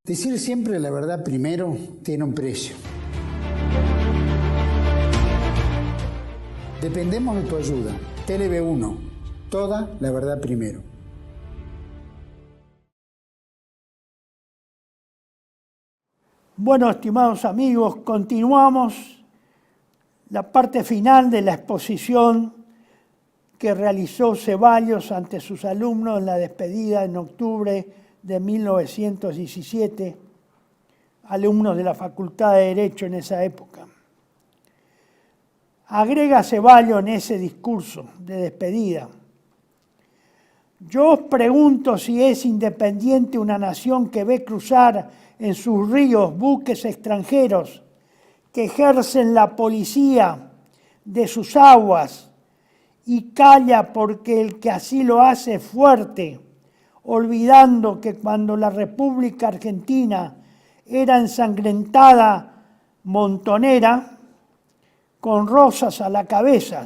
E: Decir siempre la verdad primero tiene un precio. Dependemos de tu ayuda. TeleV1, toda la verdad primero.
A: Bueno, estimados amigos, continuamos la parte final de la exposición que realizó Ceballos ante sus alumnos en la despedida en octubre de 1917, alumnos de la Facultad de Derecho en esa época. Agrega Ceballos en ese discurso de despedida: yo os pregunto si es independiente una nación que ve cruzar en sus ríos buques extranjeros que ejercen la policía de sus aguas y calla porque el que así lo hace es fuerte, olvidando que cuando la República Argentina era ensangrentada montonera, con rosas a la cabeza.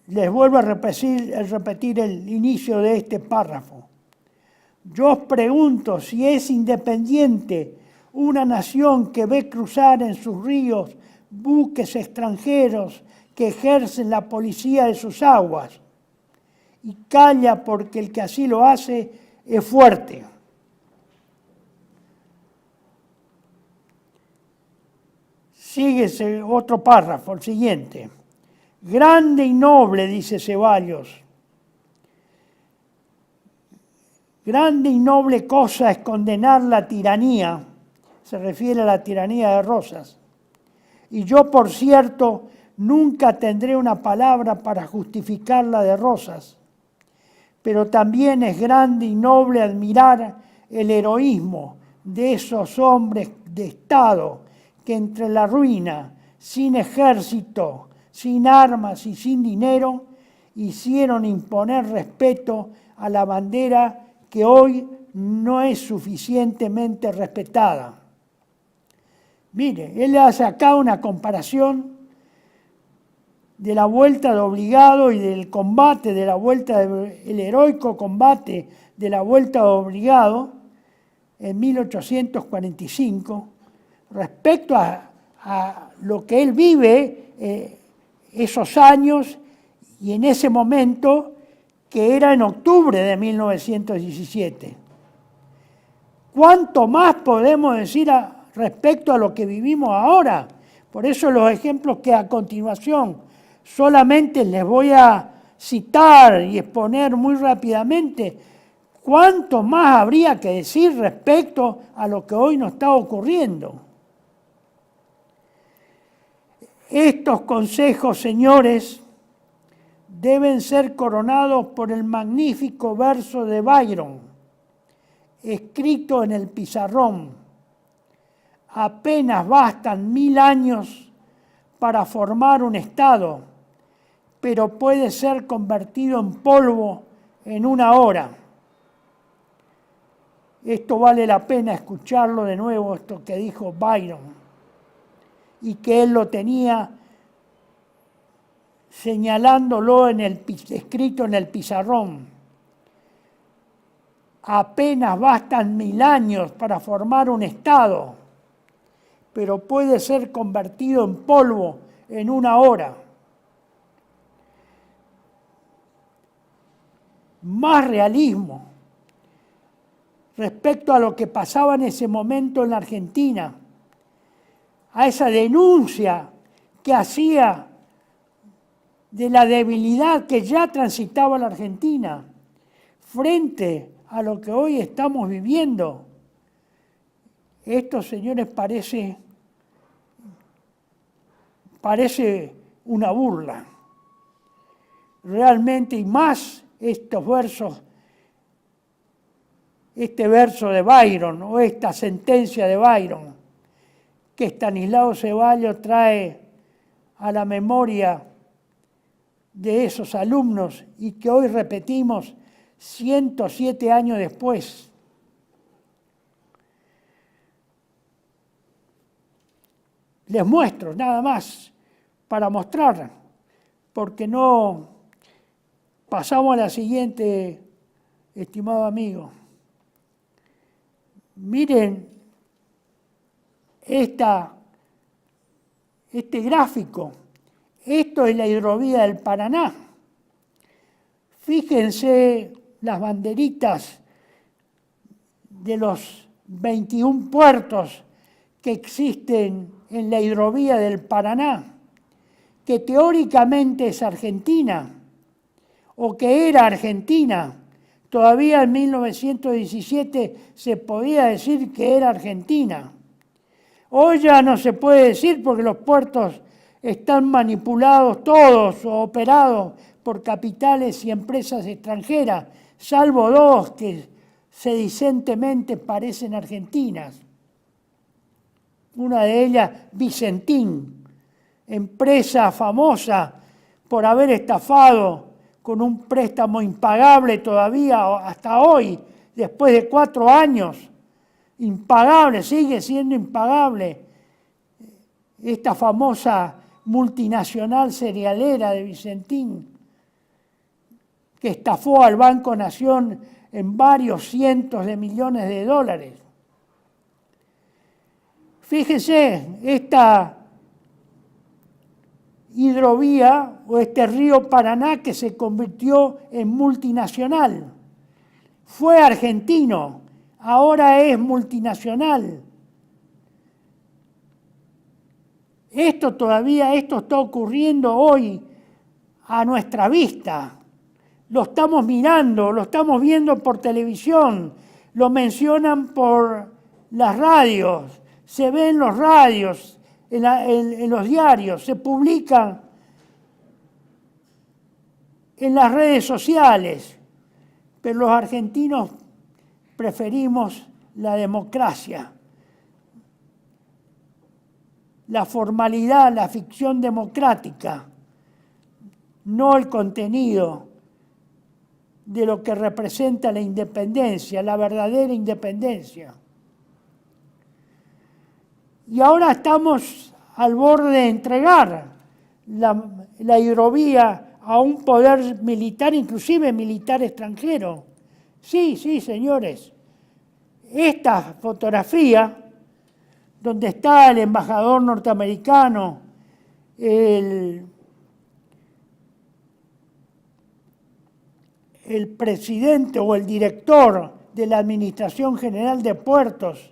A: Les vuelvo a repetir el inicio de este párrafo. Yo os pregunto si es independiente una nación que ve cruzar en sus ríos buques extranjeros que ejercen la policía de sus aguas y calla porque el que así lo hace es fuerte. Sigue ese otro párrafo, el siguiente. Grande y noble, dice Ceballos. Grande y noble cosa es condenar la tiranía, se refiere a la tiranía de Rosas. Y yo, por cierto, nunca tendré una palabra para justificar la de Rosas. Pero también es grande y noble admirar el heroísmo de esos hombres de Estado que entre la ruina, sin ejército, sin armas y sin dinero, hicieron imponer respeto a la bandera que hoy no es suficientemente respetada. Mire, él hace acá una comparación de la vuelta de Obligado y del combate de la vuelta, el heroico combate de la vuelta de Obligado en 1845, respecto a lo que él vive esos años y en ese momento que era en octubre de 1917. ¿Cuánto más podemos decir respecto a lo que vivimos ahora? Por eso los ejemplos que a continuación solamente les voy a citar y exponer muy rápidamente, ¿cuánto más habría que decir respecto a lo que hoy nos está ocurriendo? Estos consejos, señores, deben ser coronados por el magnífico verso de Byron: escrito en el pizarrón. Apenas bastan 1000 años para formar un Estado, pero puede ser convertido en polvo en 1 hora. Esto vale la pena escucharlo de nuevo, esto que dijo Byron, y que él lo tenía señalándolo escrito en el pizarrón. Apenas bastan 1000 años para formar un Estado, pero puede ser convertido en polvo en 1 hora. Más realismo respecto a lo que pasaba en ese momento en la Argentina, a esa denuncia que hacía de la debilidad que ya transitaba la Argentina frente a lo que hoy estamos viviendo. Esto, señores, parece una burla. Realmente, y más estos versos, este verso de Byron o esta sentencia de Byron que Estanislao Ceballos trae a la memoria de esos alumnos y que hoy repetimos 107 años después. Les muestro nada más para mostrar, porque no pasamos a la siguiente, estimado amigo. Miren este gráfico. Esto es la hidrovía del Paraná. Fíjense las banderitas de los 21 puertos que existen en la hidrovía del Paraná, que teóricamente es Argentina, o que era Argentina. Todavía en 1917 se podía decir que era Argentina. Hoy ya no se puede decir porque los puertos están manipulados todos o operados por capitales y empresas extranjeras, salvo 2 que sedicentemente parecen argentinas. Una de ellas, Vicentín, empresa famosa por haber estafado con un préstamo impagable todavía hasta hoy, después de 4 años, impagable, sigue siendo impagable. Esta famosa multinacional cerealera de Vicentín, que estafó al Banco Nación en varios cientos de millones de dólares. Fíjese, esta hidrovía o este río Paraná que se convirtió en multinacional. Fue argentino, ahora es multinacional. Esto está ocurriendo hoy a nuestra vista. Lo estamos mirando, lo estamos viendo por televisión, lo mencionan por las radios, se ve en los radios, en los diarios, se publica en las redes sociales, pero los argentinos preferimos la democracia, la formalidad, la ficción democrática, no el contenido de lo que representa la independencia, la verdadera independencia. Y ahora estamos al borde de entregar la hidrovía a un poder militar, inclusive militar extranjero. Sí, señores. Esta fotografía, donde está el embajador norteamericano, el presidente o el director de la Administración General de Puertos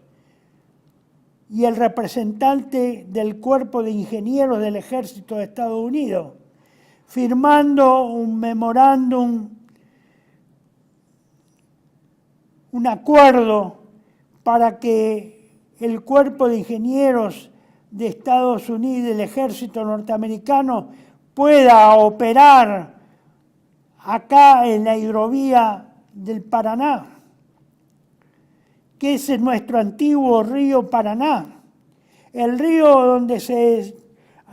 A: y el representante del Cuerpo de Ingenieros del Ejército de Estados Unidos, firmando un memorándum, un acuerdo para que el Cuerpo de Ingenieros de Estados Unidos y del Ejército norteamericano pueda operar acá en la hidrovía del Paraná. que es nuestro antiguo río Paraná, el río donde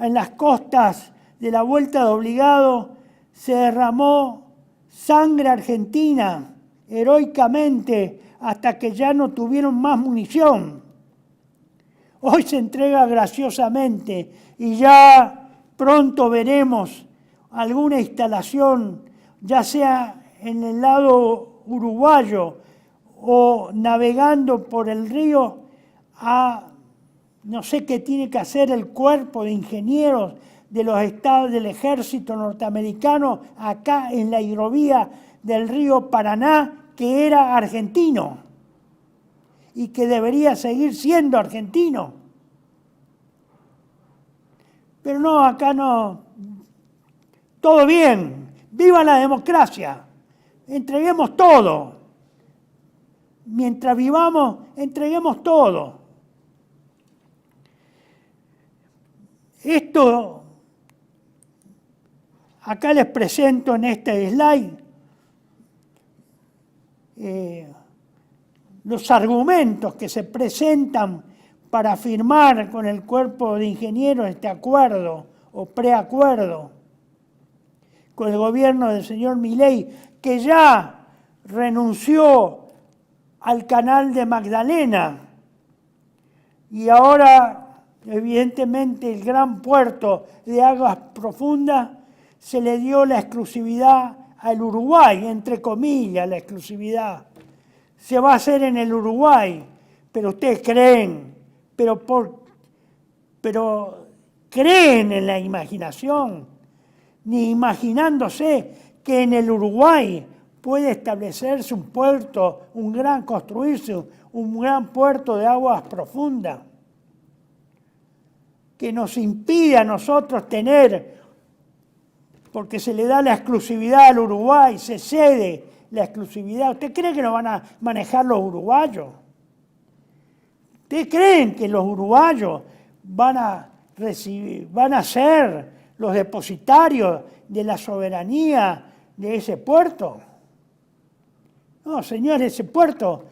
A: en las costas de la Vuelta de Obligado se derramó sangre argentina heroicamente hasta que ya no tuvieron más munición. Hoy se entrega graciosamente y ya pronto veremos alguna instalación, ya sea en el lado uruguayo o navegando por el río no sé qué tiene que hacer el cuerpo de ingenieros de los estados del ejército norteamericano acá en la hidrovía del río Paraná, que era argentino y que debería seguir siendo argentino. Pero no, acá no. Todo bien. ¡Viva la democracia! Entreguemos todo. Mientras vivamos, entreguemos todo. Esto, acá les presento en este slide los argumentos que se presentan para firmar con el cuerpo de ingenieros este acuerdo o preacuerdo con el gobierno del señor Milei, que ya renunció al canal de Magdalena y ahora evidentemente el gran puerto de aguas profundas se le dio la exclusividad al Uruguay, entre comillas la exclusividad. Se va a hacer en el Uruguay, pero ustedes creen, pero creen en la imaginación, ni imaginándose que en el Uruguay puede establecerse un puerto, construirse un gran puerto de aguas profundas, que nos impide a nosotros tener, porque se le da la exclusividad al Uruguay, se cede la exclusividad. ¿Usted cree que lo van a manejar los uruguayos? ¿Ustedes creen que los uruguayos van a ser los depositarios de la soberanía de ese puerto? No, señores, ese puerto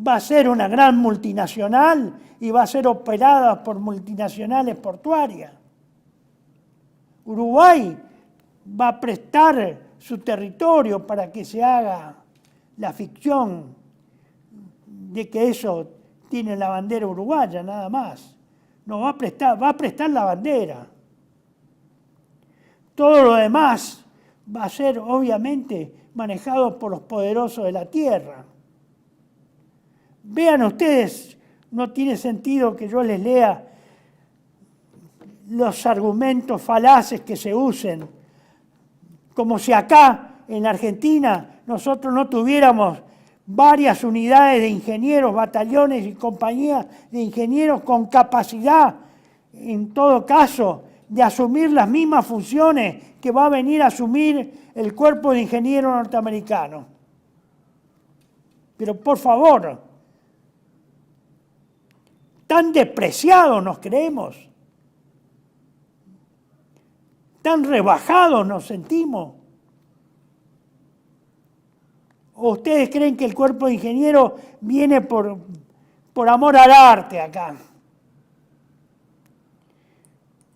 A: va a ser una gran multinacional y va a ser operada por multinacionales portuarias. Uruguay va a prestar su territorio para que se haga la ficción de que eso tiene la bandera uruguaya, nada más. No, va a prestar la bandera. Todo lo demás va a ser, obviamente, manejado por los poderosos de la tierra. Vean ustedes, no tiene sentido que yo les lea los argumentos falaces que se usen, como si acá en Argentina nosotros no tuviéramos varias unidades de ingenieros, batallones y compañías de ingenieros con capacidad, en todo caso, de asumir las mismas funciones que va a venir a asumir el cuerpo de ingenieros norteamericano. Pero por favor, tan despreciados nos creemos, tan rebajados nos sentimos. ¿O ustedes creen que el cuerpo de ingenieros viene por amor al arte acá?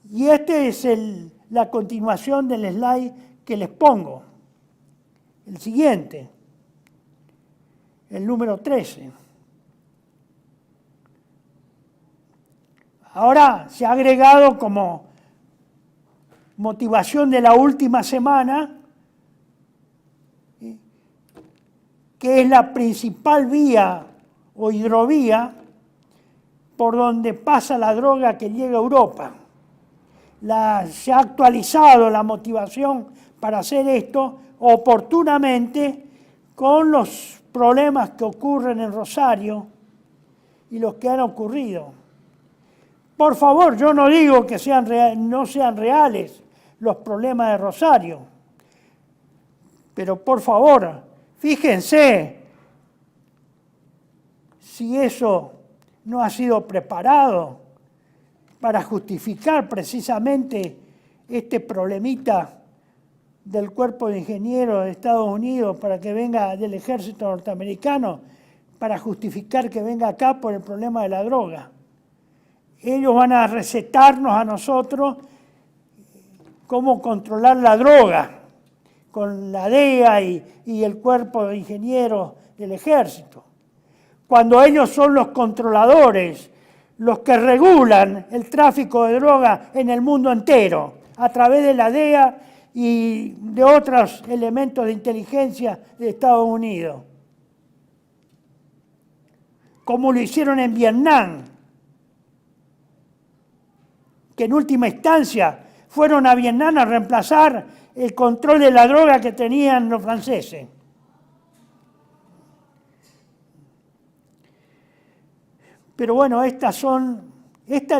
A: Y este es la continuación del slide que les pongo. El siguiente, el número 13. Ahora se ha agregado como motivación de la última semana, que es la principal vía o hidrovía por donde pasa la droga que llega a Europa. Se ha actualizado la motivación para hacer esto oportunamente con los problemas que ocurren en Rosario y los que han ocurrido. Por favor, yo no digo que no sean reales los problemas de Rosario, pero por favor, fíjense si eso no ha sido preparado para justificar precisamente este problemita del Cuerpo de Ingenieros de Estados Unidos para que venga del ejército norteamericano para justificar que venga acá por el problema de la droga. Ellos van a recetarnos a nosotros cómo controlar la droga con la DEA y el Cuerpo de Ingenieros del Ejército, cuando ellos son los controladores, los que regulan el tráfico de droga en el mundo entero, a través de la DEA y de otros elementos de inteligencia de Estados Unidos, como lo hicieron en Vietnam, que en última instancia fueron a Vietnam a reemplazar el control de la droga que tenían los franceses. Pero bueno, esta es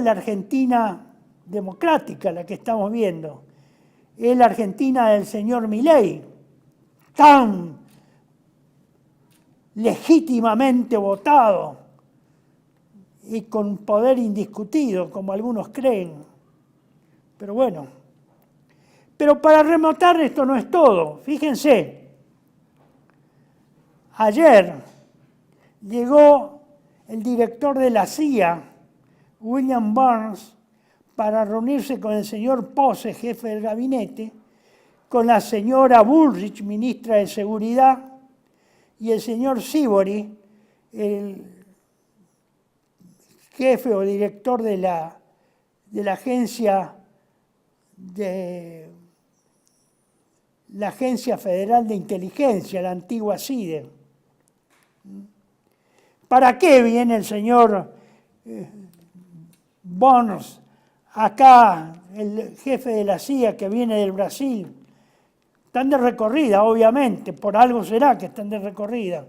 A: la Argentina democrática, la que estamos viendo. Es la Argentina del señor Milei, tan legítimamente votado y con poder indiscutido, como algunos creen. Pero bueno, pero para rematar esto no es todo. Fíjense, ayer llegó el director de la CIA, William Burns, para reunirse con el señor Pose, jefe del gabinete, con la señora Bullrich, ministra de Seguridad, y el señor Sibori, el jefe o director de la Agencia Federal de Inteligencia, la antigua CIDE. ¿Para qué viene el señor Burns acá, el jefe de la CIA que viene del Brasil? Están de recorrida, obviamente, por algo será que están de recorrida.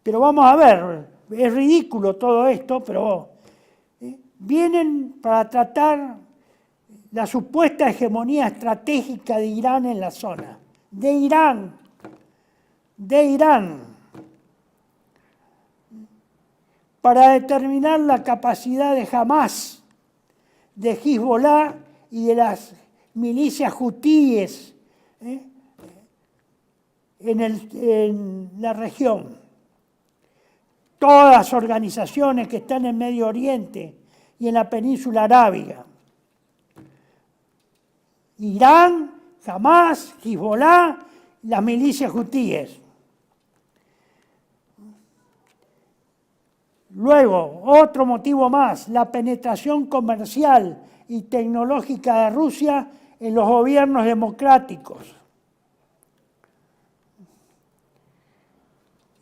A: Pero vamos a ver, es ridículo todo esto, pero vienen para tratar la supuesta hegemonía estratégica de Irán en la zona. De Irán. Para determinar la capacidad de Hamás, de Hezbollah y de las milicias hutíes en la región. Todas las organizaciones que están en Medio Oriente y en la península arábiga. Irán, Hamás, Hezbollah, las milicias hutíes. Luego, otro motivo más, la penetración comercial y tecnológica de Rusia en los gobiernos democráticos.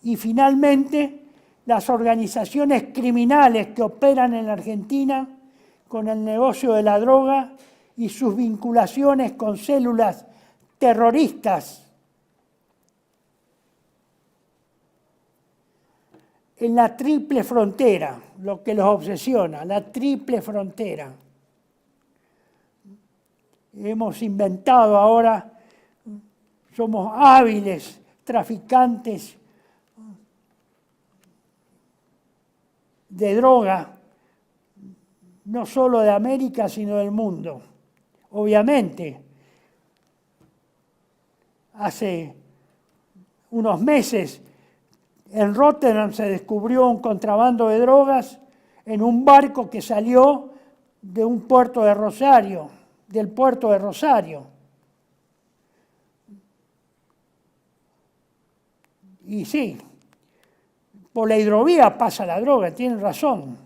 A: Y finalmente, las organizaciones criminales que operan en la Argentina con el negocio de la droga y sus vinculaciones con células terroristas en la triple frontera, lo que los obsesiona, la triple frontera. Hemos inventado ahora, somos hábiles traficantes de droga, no solo de América, sino del mundo. Obviamente, hace unos meses en Rotterdam se descubrió un contrabando de drogas en un barco que salió de un puerto de Rosario, del puerto de Rosario. Y sí, por la hidrovía pasa la droga, tienen razón.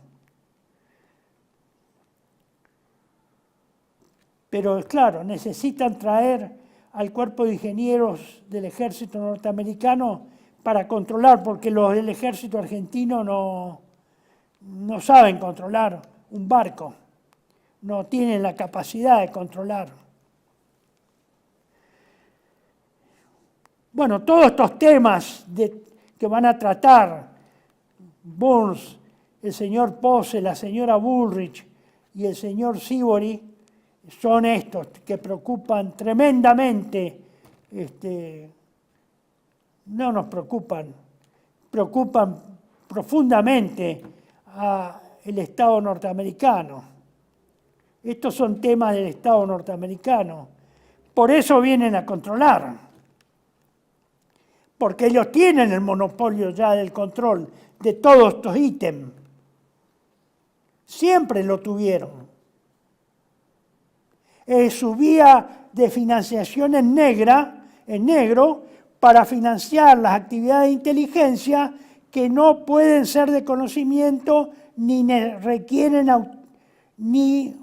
A: Pero claro, necesitan traer al cuerpo de ingenieros del ejército norteamericano para controlar, porque los del ejército argentino no saben controlar un barco, no tienen la capacidad de controlar. Bueno, todos estos temas que van a tratar Burns, el señor Pose, la señora Bullrich y el señor Sibori, son estos que preocupan tremendamente, no nos preocupan profundamente al Estado norteamericano. Estos son temas del Estado norteamericano, Por eso vienen a controlar. Porque ellos tienen el monopolio ya del control de todos estos ítems. Siempre lo tuvieron. Su vía de financiación en negro, para financiar las actividades de inteligencia que no pueden ser de conocimiento ni requieren ni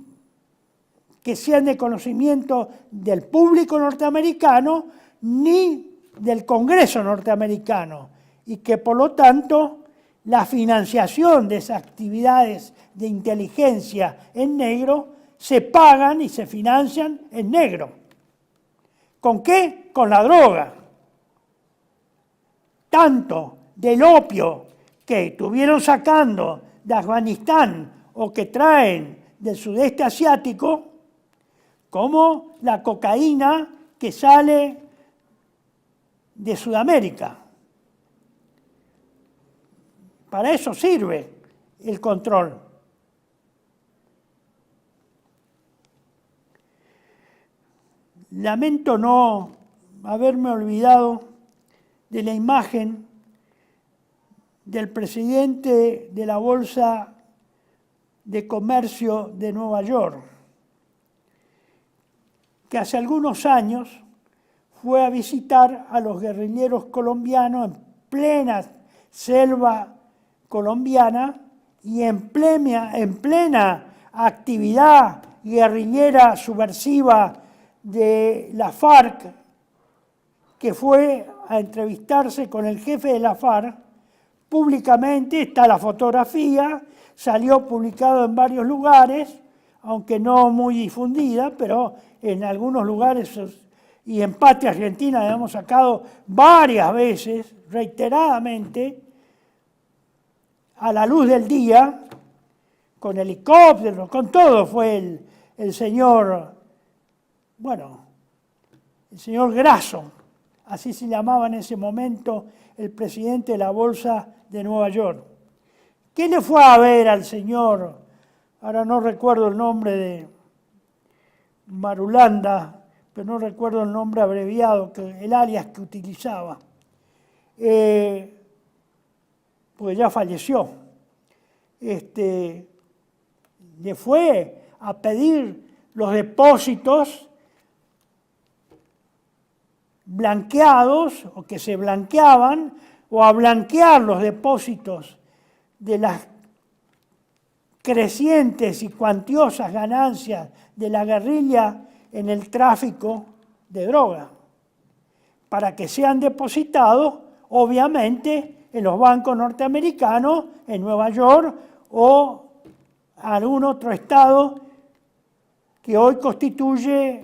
A: que sean de conocimiento del público norteamericano ni del Congreso norteamericano, y que por lo tanto la financiación de esas actividades de inteligencia en negro se pagan y se financian en negro. ¿Con qué? Con la droga. Tanto del opio que estuvieron sacando de Afganistán o que traen del sudeste asiático, como la cocaína que sale de Sudamérica. Para eso sirve el control. Lamento no haberme olvidado de la imagen del presidente de la Bolsa de Comercio de Nueva York, que hace algunos años fue a visitar a los guerrilleros colombianos en plena selva colombiana y en plena actividad guerrillera subversiva de la FARC, que fue a entrevistarse con el jefe de la FARC públicamente. Está la fotografía, salió publicado en varios lugares, aunque no muy difundida, pero en algunos lugares, y en Patria Argentina la hemos sacado varias veces, reiteradamente, a la luz del día, con helicópteros, con todo. Fue el señor, el señor Grasso, así se llamaba en ese momento el presidente de la Bolsa de Nueva York. ¿Qué le fue a ver al señor? Ahora no recuerdo el nombre de Marulanda, pero no recuerdo el nombre abreviado, el alias que utilizaba. Pues ya falleció. Le fue a pedir los depósitos blanqueados o que se blanqueaban, o a blanquear los depósitos de las crecientes y cuantiosas ganancias de la guerrilla en el tráfico de droga, para que sean depositados, obviamente, en los bancos norteamericanos, en Nueva York o algún otro estado que hoy constituye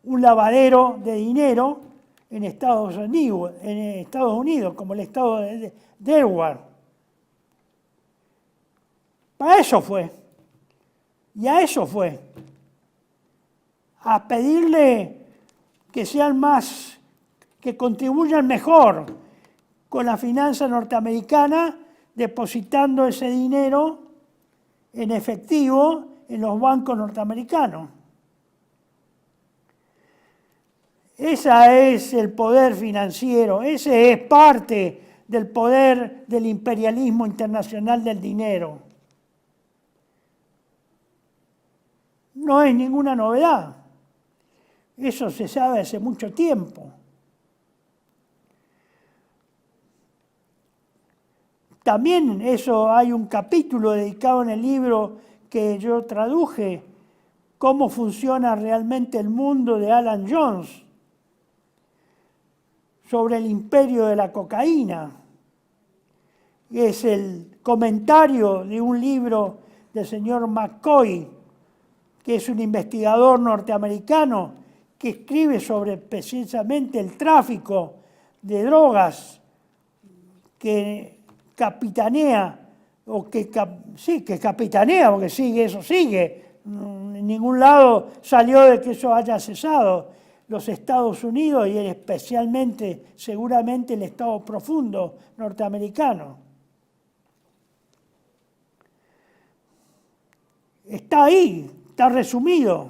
A: un lavadero de dinero en Estados Unidos, como el estado de Delaware. Para eso fue. Y a eso fue. A pedirle que sean más, que contribuyan mejor con la finanza norteamericana, depositando ese dinero en efectivo en los bancos norteamericanos. Ese es el poder financiero, ese es parte del poder del imperialismo internacional del dinero. No es ninguna novedad. Eso se sabe hace mucho tiempo. También eso hay un capítulo dedicado en el libro que yo traduje, Cómo funciona realmente el mundo, de Alan Jones, sobre el imperio de la cocaína. Es el comentario de un libro del señor McCoy, que es un investigador norteamericano que escribe sobre precisamente el tráfico de drogas que capitanea, porque eso sigue. En ningún lado salió de que eso haya cesado. Los Estados Unidos y especialmente, seguramente, el Estado profundo norteamericano. Está ahí, está resumido.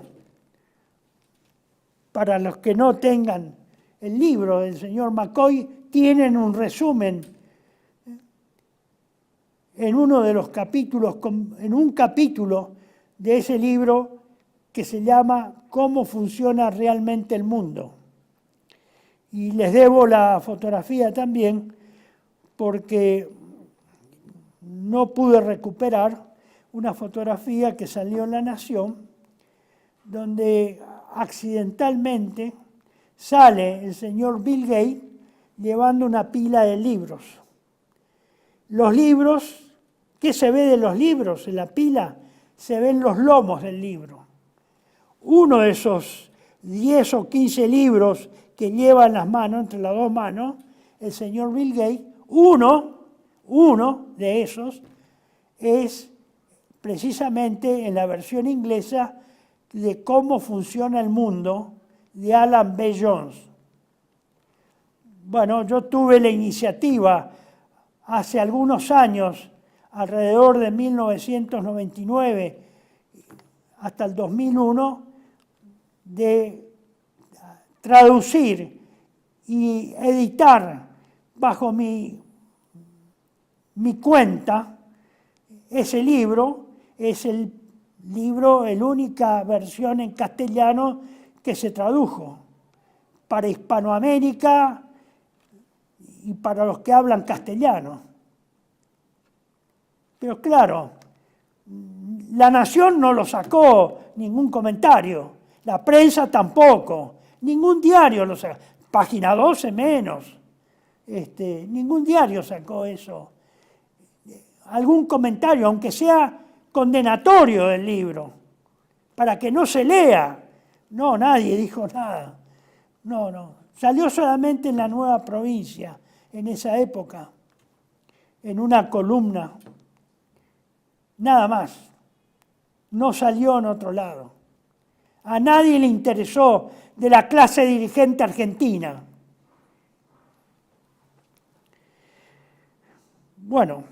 A: Para los que no tengan el libro del señor McCoy, tienen un resumen en uno de los capítulos, en un capítulo de ese libro que se llama ¿Cómo funciona realmente el mundo? Y les debo la fotografía también porque no pude recuperar una fotografía que salió en La Nación donde accidentalmente sale el señor Bill Gates llevando una pila de libros. Los libros, ¿qué se ve de los libros? En la pila se ven los lomos del libro. Uno de esos 10 o 15 libros que lleva en las manos, entre las dos manos, el señor Bill Gates, uno de esos es precisamente en la versión inglesa de Cómo funciona el mundo, de Alan B. Jones. Bueno, yo tuve la iniciativa hace algunos años, alrededor de 1999 hasta el 2001, de traducir y editar bajo mi cuenta ese libro. Es el libro, la única versión en castellano que se tradujo para Hispanoamérica y para los que hablan castellano. Pero claro, La Nación no lo sacó ningún comentario, la prensa tampoco, ningún diario lo sacó, Página 12 menos, ningún diario sacó eso. Algún comentario, aunque sea condenatorio del libro, para que no se lea. No, nadie dijo nada. No. Salió solamente en La Nueva Provincia, en esa época, en una columna. Nada más. No salió en otro lado. A nadie le interesó de la clase dirigente argentina. Bueno,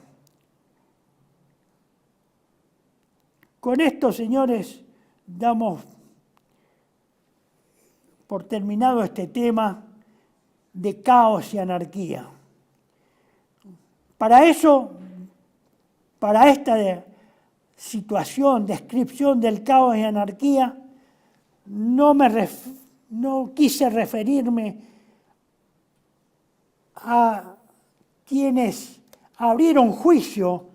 A: con esto, señores, damos por terminado este tema de caos y anarquía. Para eso, para esta situación, descripción del caos y anarquía, no quise referirme a quienes abrieron juicio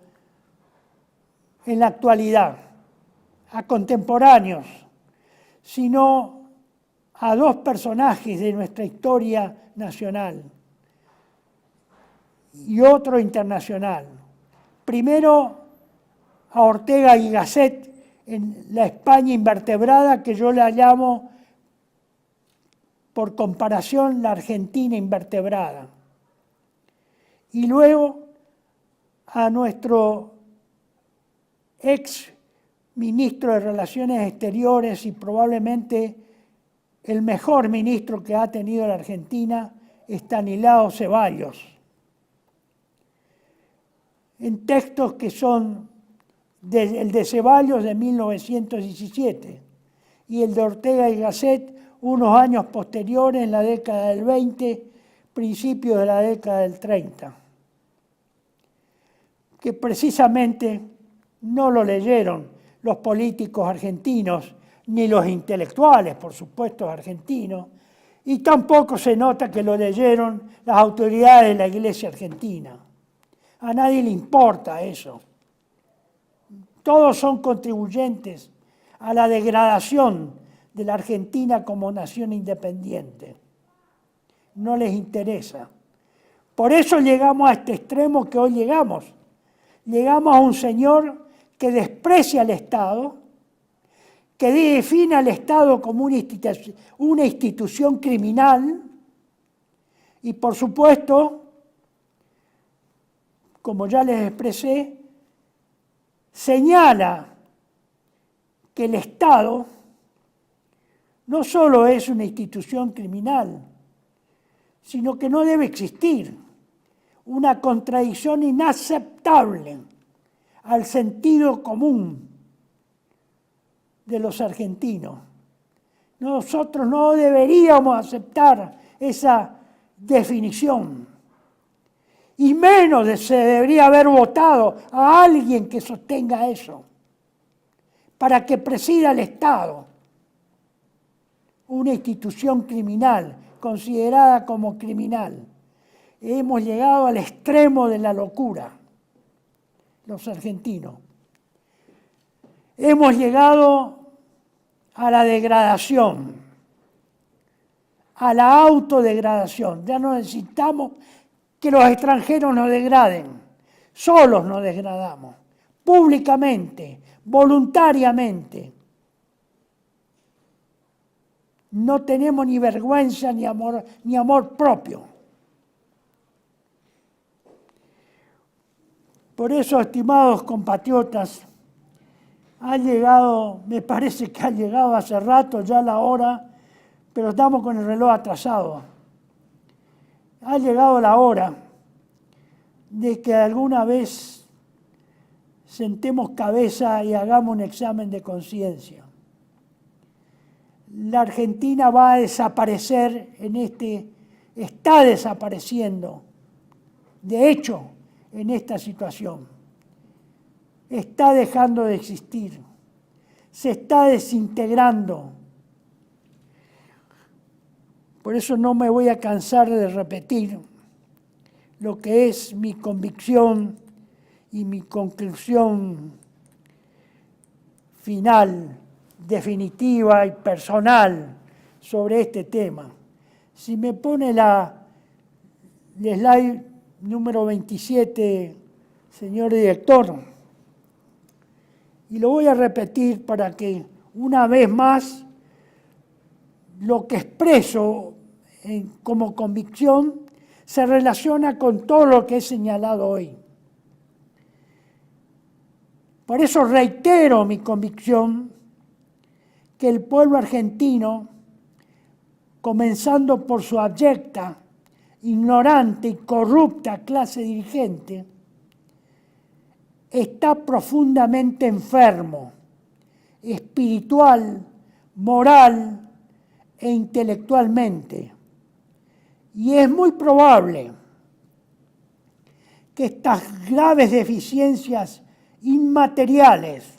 A: en la actualidad, a contemporáneos, sino a dos personajes de nuestra historia nacional y otro internacional. Primero a Ortega y Gasset en la España invertebrada, que yo la llamo, por comparación, la Argentina invertebrada. Y luego a nuestro ex ministro de Relaciones Exteriores y probablemente el mejor ministro que ha tenido la Argentina, Estanislao Ceballos. En textos que son el de Ceballos de 1917 y el de Ortega y Gasset unos años posteriores, en la década del 20, principios de la década del 30, que precisamente no lo leyeron los políticos argentinos, ni los intelectuales, por supuesto, argentinos, y tampoco se nota que lo leyeron las autoridades de la Iglesia argentina. A nadie le importa eso. Todos son contribuyentes a la degradación de la Argentina como nación independiente. No les interesa. Por eso llegamos a este extremo que hoy llegamos. Llegamos a un señor que desprecia al Estado, que define al Estado como una institución criminal y, por supuesto, como ya les expresé, señala que el Estado no solo es una institución criminal, sino que no debe existir, una contradicción inaceptable al sentido común. de los argentinos. Nosotros no deberíamos aceptar esa definición. Y menos se debería haber votado a alguien que sostenga eso, para que presida el Estado, una institución criminal, considerada como criminal. Hemos llegado al extremo de la locura, los argentinos. Hemos llegado a la degradación, a la autodegradación. Ya no necesitamos que los extranjeros nos degraden, solos nos degradamos, públicamente, voluntariamente. No tenemos ni vergüenza ni amor propio. Por eso, estimados compatriotas, ha llegado, me parece que ha llegado hace rato ya la hora, pero estamos con el reloj atrasado. Ha llegado la hora de que alguna vez sentemos cabeza y hagamos un examen de conciencia. La Argentina va a desaparecer está desapareciendo, de hecho, en esta situación. Está dejando de existir, se está desintegrando. Por eso no me voy a cansar de repetir lo que es mi convicción y mi conclusión final, definitiva y personal sobre este tema. Si me pone el slide número 27, señor director, y lo voy a repetir para que una vez más lo que expreso como convicción se relaciona con todo lo que he señalado hoy. Por eso reitero mi convicción que el pueblo argentino, comenzando por su abyecta, ignorante y corrupta clase dirigente, está profundamente enfermo, espiritual, moral e intelectualmente. Y es muy probable que estas graves deficiencias inmateriales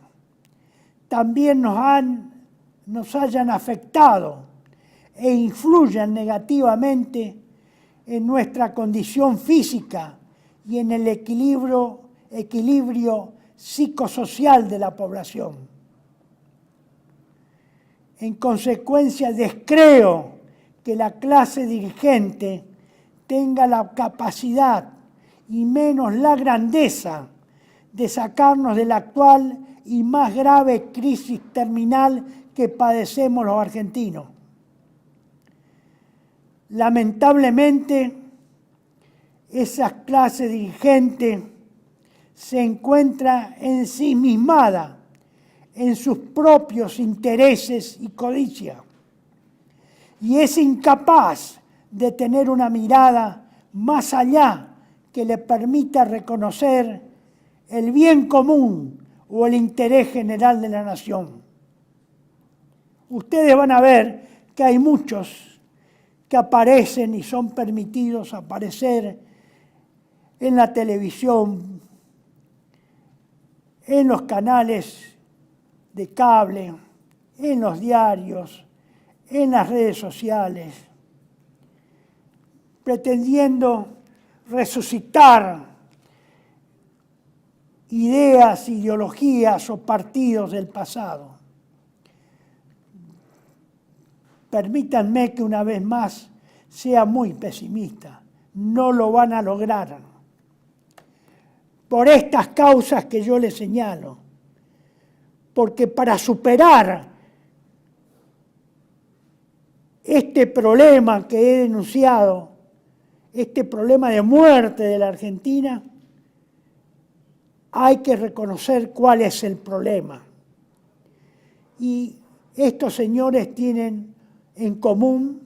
A: también nos hayan afectado e influyan negativamente en nuestra condición física y en el equilibrio psicosocial de la población. En consecuencia, descreo que la clase dirigente tenga la capacidad y menos la grandeza de sacarnos de la actual y más grave crisis terminal que padecemos los argentinos. Lamentablemente, esa clase dirigente se encuentra ensimismada en sus propios intereses y codicia, y es incapaz de tener una mirada más allá que le permita reconocer el bien común o el interés general de la nación. Ustedes van a ver que hay muchos que aparecen y son permitidos aparecer en la televisión, en los canales de cable, en los diarios, en las redes sociales, pretendiendo resucitar ideas, ideologías o partidos del pasado. Permítanme que una vez más sea muy pesimista. No lo van a lograr. Por estas causas que yo les señalo. Porque para superar este problema que he denunciado, este problema de muerte de la Argentina, hay que reconocer cuál es el problema. Y estos señores tienen en común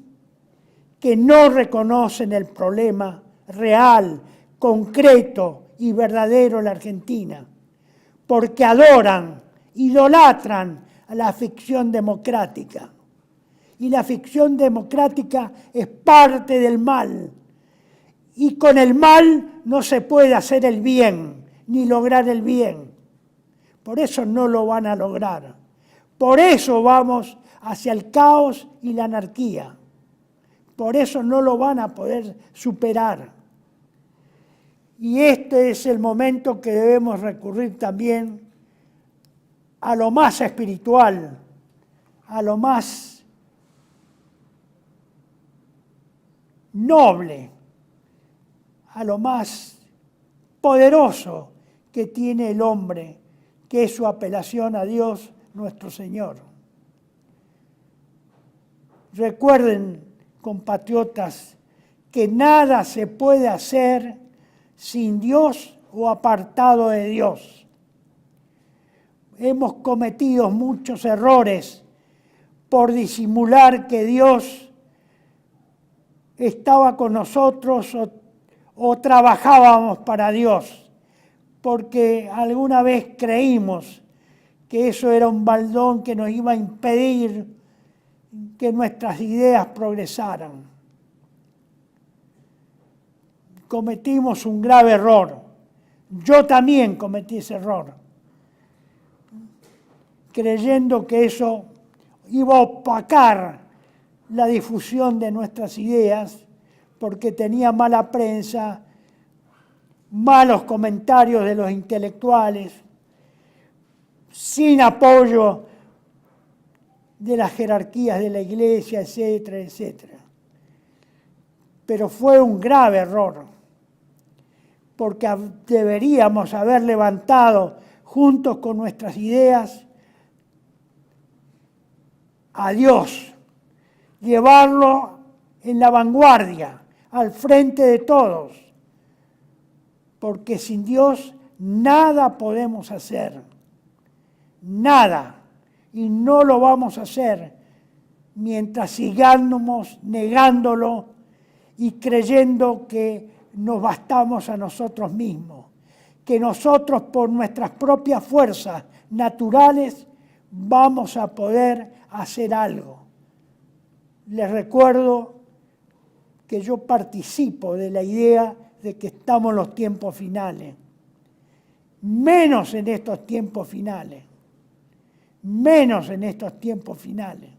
A: que no reconocen el problema real, concreto y verdadero en la Argentina, porque adoran, idolatran a la ficción democrática. Y la ficción democrática es parte del mal. Y con el mal no se puede hacer el bien, ni lograr el bien. Por eso no lo van a lograr. Por eso vamos hacia el caos y la anarquía. Por eso no lo van a poder superar. Y este es el momento que debemos recurrir también a lo más espiritual, a lo más noble, a lo más poderoso que tiene el hombre, que es su apelación a Dios nuestro Señor. Recuerden, compatriotas, que nada se puede hacer sin Dios o apartado de Dios. Hemos cometido muchos errores por disimular que Dios estaba con nosotros o trabajábamos para Dios, porque alguna vez creímos que eso era un baldón que nos iba a impedir que nuestras ideas progresaran. Cometimos un grave error. Yo también cometí ese error, creyendo que eso iba a opacar la difusión de nuestras ideas, porque tenía mala prensa, malos comentarios de los intelectuales, sin apoyo de las jerarquías de la Iglesia, etcétera, etcétera. Pero fue un grave error, porque deberíamos haber levantado juntos con nuestras ideas a Dios, llevarlo en la vanguardia, al frente de todos, porque sin Dios nada podemos hacer, nada, y no lo vamos a hacer mientras sigamos negándolo y creyendo que nos bastamos a nosotros mismos, que nosotros por nuestras propias fuerzas naturales vamos a poder hacer algo. Les recuerdo que yo participo de la idea de que estamos en los tiempos finales, menos en estos tiempos finales, menos en estos tiempos finales.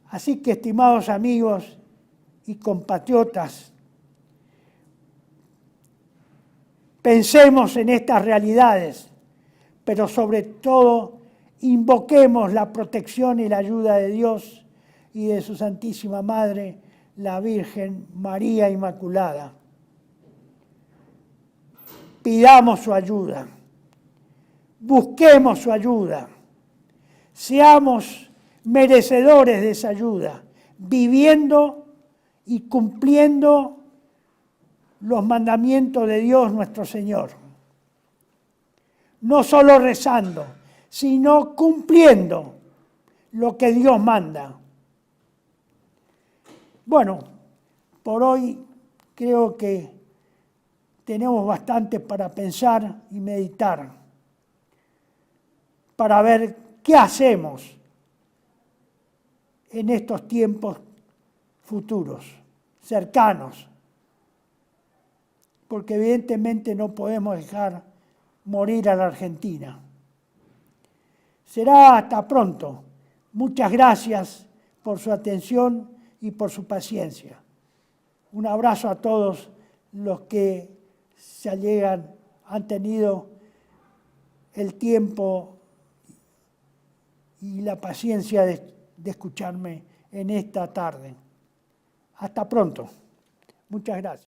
A: Así que, estimados amigos y compatriotas, pensemos en estas realidades, pero sobre todo invoquemos la protección y la ayuda de Dios y de su Santísima Madre, la Virgen María Inmaculada. Pidamos su ayuda, busquemos su ayuda, seamos merecedores de esa ayuda, viviendo y cumpliendo los mandamientos de Dios nuestro Señor. No solo rezando, sino cumpliendo lo que Dios manda. Bueno, por hoy creo que tenemos bastante para pensar y meditar, para ver qué hacemos en estos tiempos futuros, cercanos, porque evidentemente no podemos dejar morir a la Argentina. Será hasta pronto. Muchas gracias por su atención y por su paciencia. Un abrazo a todos los que se allegan, han tenido el tiempo y la paciencia de escucharme en esta tarde. Hasta pronto. Muchas gracias.